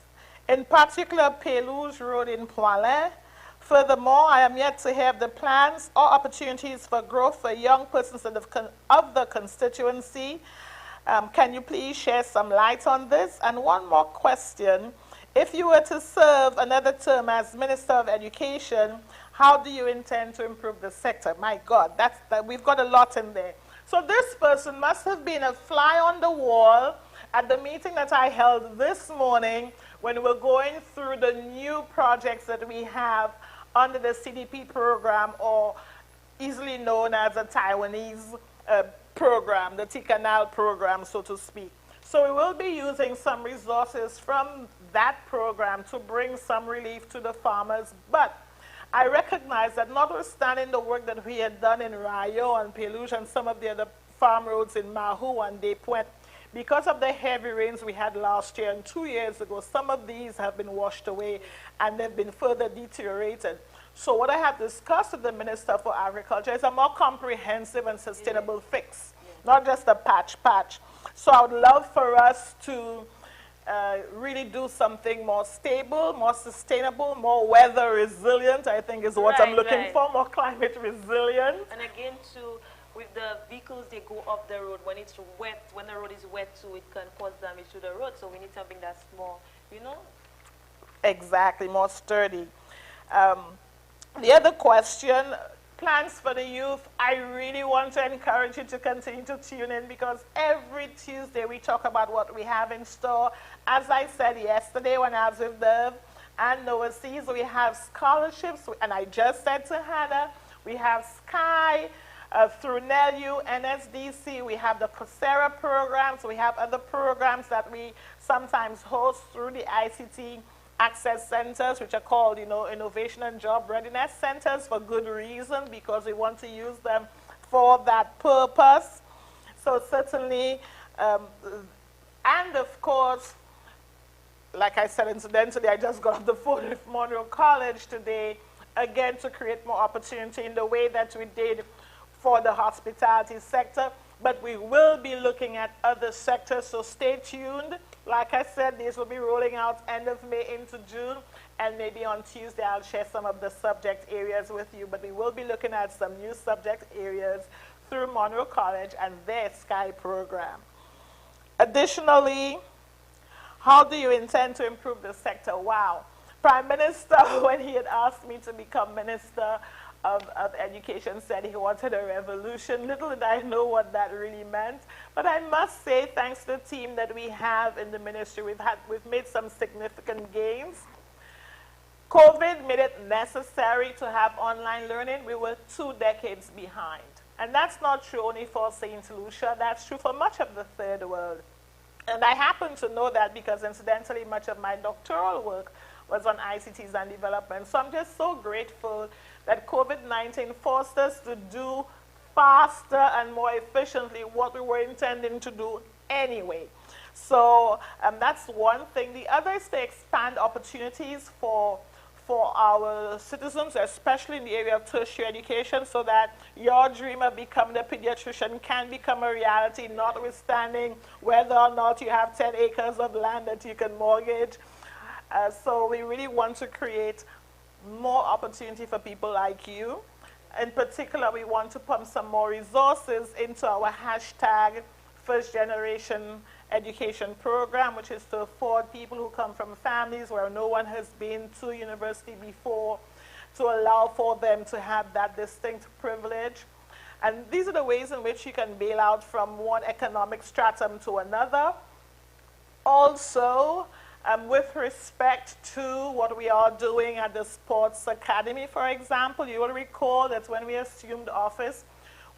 in particular Pelouge Road in Poilin. Furthermore, I am yet to have the plans or opportunities for growth for young persons of the constituency. Can you please share some light on this? And one more question. If you were to serve another term as Minister of Education, how do you intend to improve the sector? My God, we've got a lot in there. So this person must have been a fly on the wall at the meeting that I held this morning when we're going through the new projects that we have under the CDP program, or easily known as a Taiwanese program, the T-Canal program, so to speak. So we will be using some resources from that program to bring some relief to the farmers. But I recognize that notwithstanding the work that we had done in Rayo and Pelouge and some of the other farm roads in Mahu and Despointes, because of the heavy rains we had last year and 2 years ago, some of these have been washed away and they've been further deteriorated. So what I have discussed with the Minister for Agriculture is a more comprehensive and sustainable fix, not just a patch. So I would love for us to really do something more stable, more sustainable, more weather resilient, I think is what I'm looking for, more climate resilient. And again, too, with the vehicles, they go off the road. When it's wet, when the road is wet too, it can cause damage to the road. So we need something that's more, you know? Exactly, more sturdy. The other question, plans for the youth. I really want to encourage you to continue to tune in, because every Tuesday we talk about what we have in store. As I said yesterday when I was with Dev and overseas, we have scholarships, and I just said to Hannah, we have Sky, through NELU, NSDC, we have the Coursera programs, we have other programs that we sometimes host through the ICT Access Centers, which are called, Innovation and Job Readiness Centers, for good reason, because we want to use them for that purpose. So certainly, and of course, like I said, incidentally, I just got off the phone with Monroe College today, again, to create more opportunity in the way that we did for the hospitality sector, but we will be looking at other sectors, so stay tuned. Like I said, these will be rolling out end of May into June, and maybe on Tuesday I'll share some of the subject areas with you, but we will be looking at some new subject areas through Monroe College and their Sky program. Additionally, how do you intend to improve the sector? Wow. Prime Minister, when he had asked me to become Minister of Education, said he wanted a revolution. Little did I know what that really meant. But I must say, thanks to the team that we have in the ministry, we've made some significant gains. COVID made it necessary to have online learning. We were 2 decades behind. And that's not true only for St. Lucia. That's true for much of the third world. And I happen to know that because, incidentally, much of my doctoral work was on ICTs and development. So I'm just so grateful that COVID-19 forced us to do faster and more efficiently what we were intending to do anyway. So that's one thing. The other is to expand opportunities for our citizens, especially in the area of tertiary education, so that your dream of becoming a pediatrician can become a reality, notwithstanding whether or not you have 10 acres of land that you can mortgage. So we really want to create more opportunity for people like you. In particular, we want to pump some more resources into our hashtag First Generation Education Program, which is to afford people who come from families where no one has been to university before, to allow for them to have that distinct privilege. And these are the ways in which you can bail out from one economic stratum to another. Also, with respect to what we are doing at the Sports Academy, for example, you will recall that when we assumed office,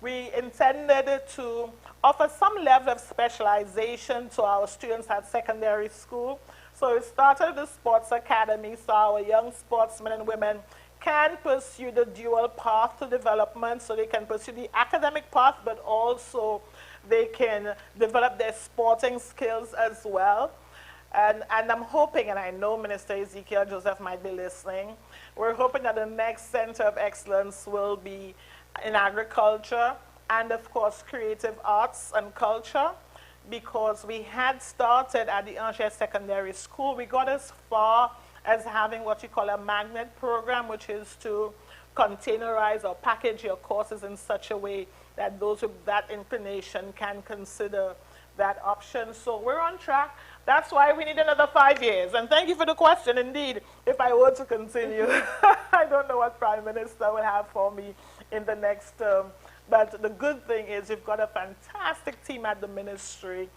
we intended to offer some level of specialization to our students at secondary school. So we started the Sports Academy so our young sportsmen and women can pursue the dual path to development, so they can pursue the academic path, but also they can develop their sporting skills as well. And I'm hoping, and I know Minister Ezekiel Joseph might be listening, we're hoping that the next Center of Excellence will be in agriculture and, of course, creative arts and culture. because we had started at the Aunty Secondary School. We got as far as having what you call a magnet program, which is to containerize or package your courses in such a way that those with that inclination can consider that option. So we're on track. That's why we need another 5 years. And thank you for the question. Indeed, if I were to continue, I don't know what Prime Minister will have for me in the next term. But the good thing is you've got a fantastic team at the ministry.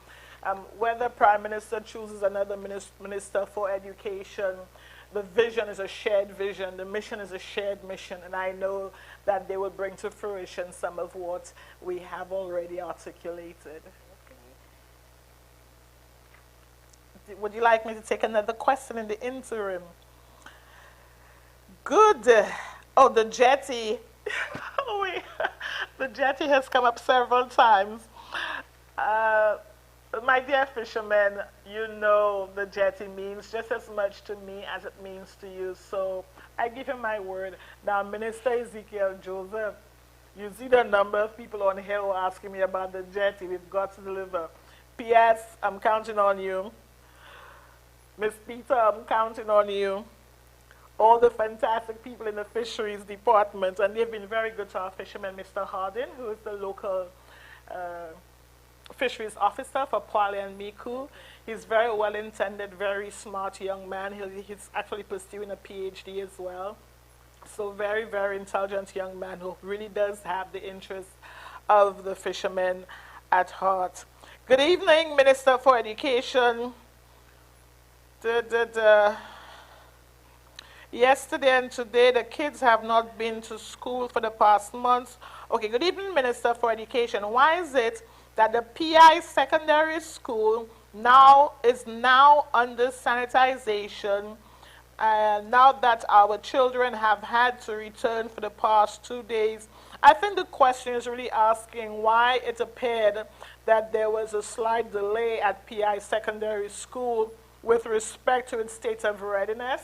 Whether Prime Minister chooses another minister for education, the vision is a shared vision, the mission is a shared mission, and I know that they will bring to fruition some of what we have already articulated. Would you like me to take another question in the interim? Good. Oh, the jetty. Oh, wait. The jetty has come up several times. My dear fishermen, you know the jetty means just as much to me as it means to you. So I give you my word. Now, Minister Ezekiel Joseph, you see the number of people on here who are asking me about the jetty. We've got to deliver. P.S. I'm counting on you. Miss Peter, I'm counting on you. All the fantastic people in the fisheries department, and they've been very good to our fishermen. Mr. Hardin, who is the local fisheries officer for Kwale and Miku. He's very well-intended, very smart young man. He's actually pursuing a PhD as well. So very, very intelligent young man who really does have the interests of the fishermen at heart. Good evening, Minister for Education. Yesterday and today, the kids have not been to school for the past months. Okay, good evening, Minister for Education. Why is it that the PI secondary school is now under sanitization, now that our children have had to return for the past 2 days? I think the question is really asking why it appeared that there was a slight delay at PI secondary school with respect to its state of readiness.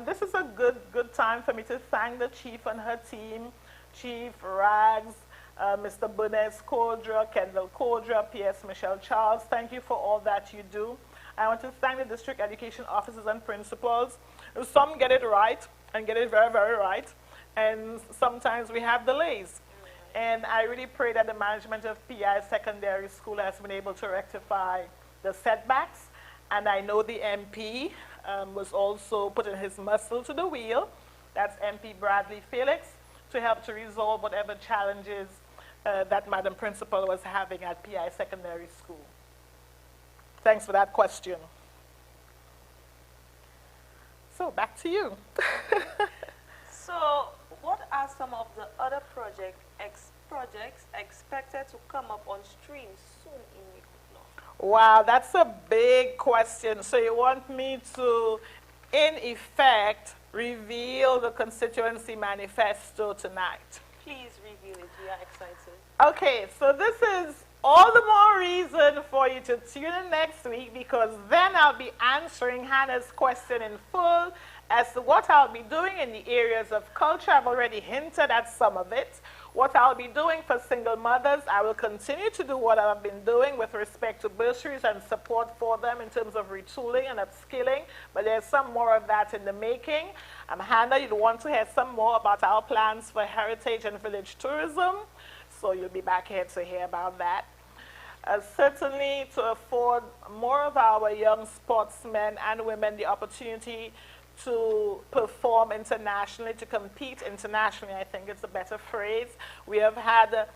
This is a good time for me to thank the chief and her team, Chief Rags, Mr. Bunez Kodra, Kendall Kodra, P.S. Michelle Charles. Thank you for all that you do. I want to thank the district education officers and principals. Some get it right and get it very, very right, and sometimes we have delays. And I really pray that the management of PI Secondary School has been able to rectify the setbacks. And I know the MP was also putting his muscle to the wheel. That's MP Bradley Felix, to help to resolve whatever challenges that Madam Principal was having at PI Secondary School. Thanks for that question. So back to you. So what are some of the other projects expected to come up on stream soon in Mikutno? Wow, that's a big question. So you want me to, in effect, reveal the constituency manifesto tonight? Please reveal it. We are excited. Okay, so this is all the more reason for you to tune in next week, because then I'll be answering Hannah's question in full as to what I'll be doing in the areas of culture. I've already hinted at some of it. What I'll be doing for single mothers, I will continue to do what I've been doing with respect to bursaries and support for them in terms of retooling and upskilling, but there's some more of that in the making. Hannah, you'd want to hear some more about our plans for heritage and village tourism, so you'll be back here to hear about that. Certainly to afford more of our young sportsmen and women the opportunity to perform internationally, to compete internationally, I think it's a better phrase. We have had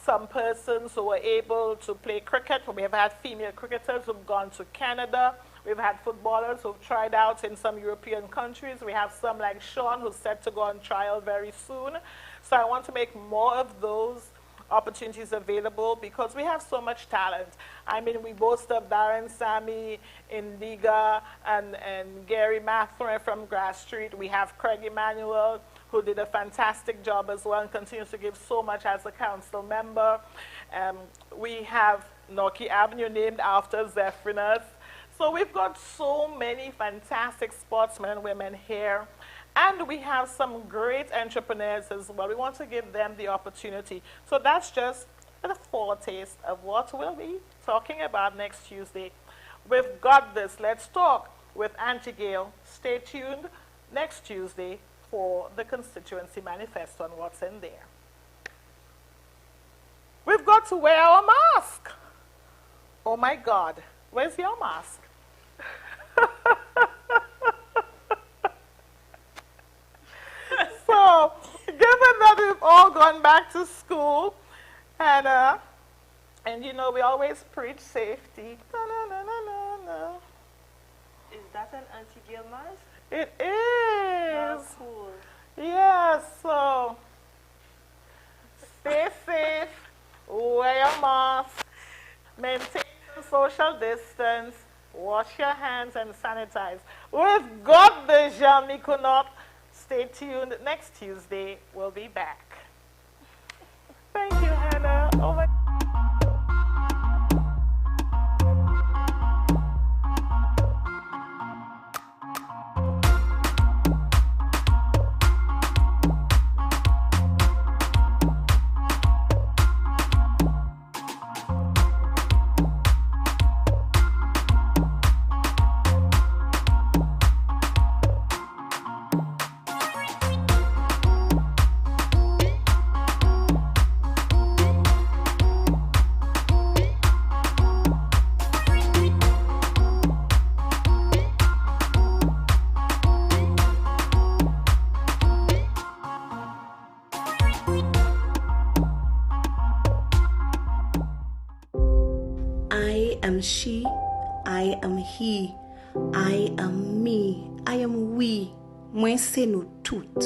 some persons who were able to play cricket. We have had female cricketers who've gone to Canada. We've had footballers who've tried out in some European countries. We have some like Sean who's set to go on trial very soon. So I want to make more of those opportunities available because we have so much talent. I mean, we boast of Darren Sammy, Indiga, and Gary Mathrin from Grass Street. We have Craig Emmanuel, who did a fantastic job as well and continues to give so much as a council member. We have Noki Avenue named after Zephrinus. So we've got so many fantastic sportsmen and women here. And we have some great entrepreneurs as well. We want to give them the opportunity. So that's just a foretaste of what will be talking about next Tuesday. We've got this. Let's talk with Aunty Gale. Stay tuned next Tuesday for the constituency manifesto and what's in there. We've got to wear our mask. Oh my God, where's your mask? So, given that we've all gone back to school, and you know, we always preach safety. Is that an Aunty Gale mask? It is. Oh, cool. Yes, so stay safe, wear your mask, maintain social distance, wash your hands and sanitize. We've got the Jean Mikonok. Stay tuned. Next Tuesday, we'll be back. Thank you, Hannah. Oh my I am she, I am he, I am me, I am we, mwen se no tout.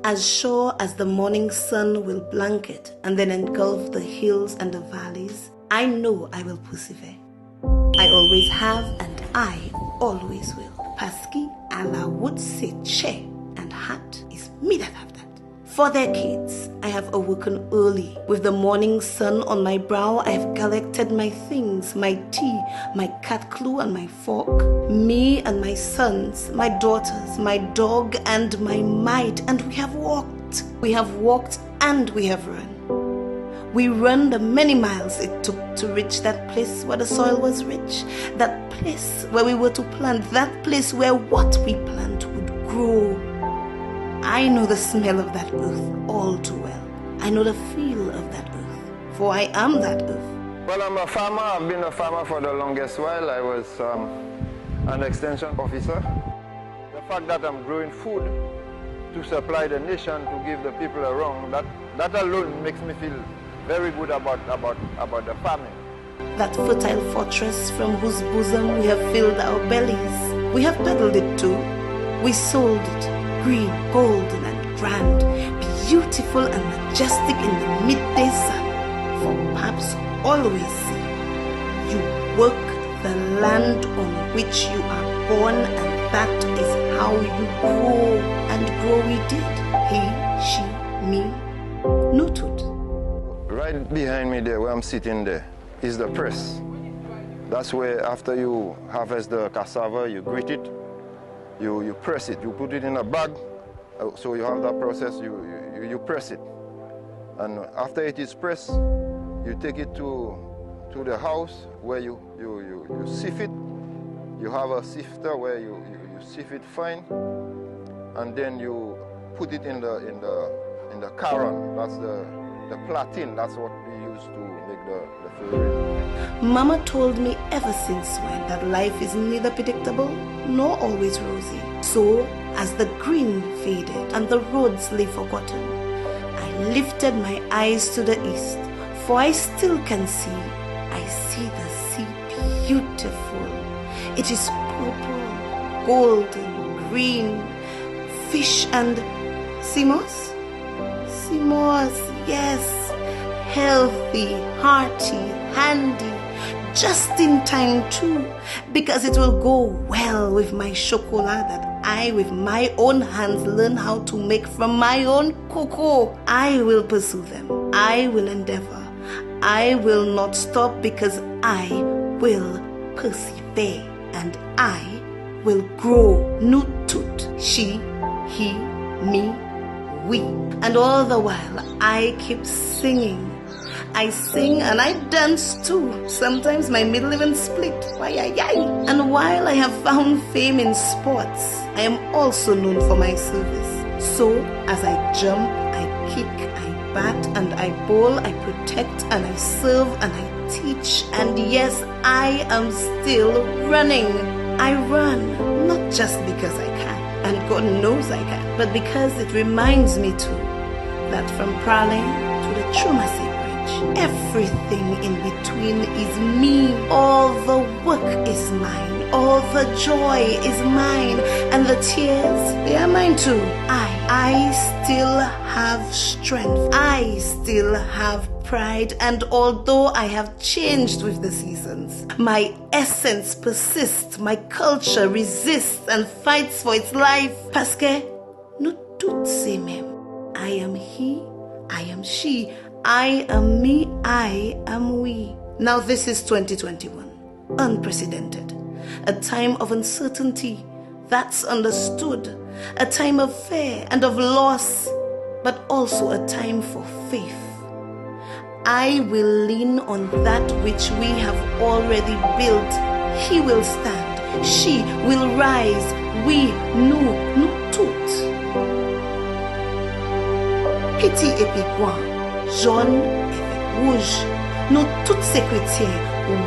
As sure as the morning sun will blanket and then engulf the hills and the valleys, I know I will persevere. I always have and I always will. Paski ala would say che and hat is me that have that. For decades, I have awoken early. With the morning sun on my brow, I have collected my things, my tea, my cat clue and my fork. Me and my sons, my daughters, my dog and my mite. And we have walked. We have walked and we have run. We run the many miles it took to reach that place where the soil was rich. That place where we were to plant. That place where what we plant would grow. I know the smell of that earth all too well. I know the feel of that earth, for I am that earth. Well, I'm a farmer. I've been a farmer for the longest while. I was an extension officer. The fact that I'm growing food to supply the nation, to give the people around, that alone makes me feel very good about the farming. That fertile fortress from whose bosom we have filled our bellies. We have peddled it too. We sold it. Green, golden and grand, beautiful and majestic in the midday sun. For perhaps always see, you work the land on which you are born, and that is how you grow. And grow we did. He, she, me, no toot. Right behind me there, where I'm sitting there, is the press. That's where after you harvest the cassava, you grit it. You press it, you put it in a bag, so you have that process, you press it. And after it is pressed, you take it to the house where you sift it. You have a sifter where you sift it fine, and then you put it in the caron. That's the platin, that's what we use to make the furring. Mama told me ever since when that life is neither predictable nor always rosy. So, as the green faded and the roads lay forgotten, I lifted my eyes to the east, for I still can see. I see the sea beautiful. It is purple, golden, green, fish and simos? Simos, yes. Healthy, hearty, handy, just in time too, because it will go well with my chocolate that I with my own hands learn how to make from my own cocoa. I will pursue them. I will endeavor. I will not stop, because I will persevere, and I will grow. Nutut, she, he, me, we. And all the while I keep singing. I sing and I dance too. Sometimes my middle even split. And while I have found fame in sports, I am also known for my service. So as I jump, I kick, I bat and I bowl, I protect and I serve and I teach. And yes, I am still running. I run, not just because I can, and God knows I can, but because it reminds me too that from Prale to the Chumasi Bridge, everything in between is me. All the work is mine, all the joy is mine, and the tears, they are mine too. I still have strength, I still have pride, and although I have changed with the seasons, my essence persists, my culture resists and fights for its life. Parce que nous toutes ces mêmes. I am he, I am she, I am me, I am we. Now this is 2021, unprecedented, a time of uncertainty, that's understood, a time of fear and of loss, but also a time for faith. I will lean on that which we have already built. He will stand, she will rise, we, nous toutes. Petit et pigouin, jaune et rouge, nous toutes ces chrétiens,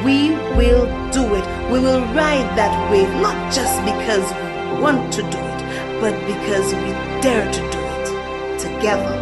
we will do it. We will ride that wave, not just because we want to do it, but because we dare to do it together.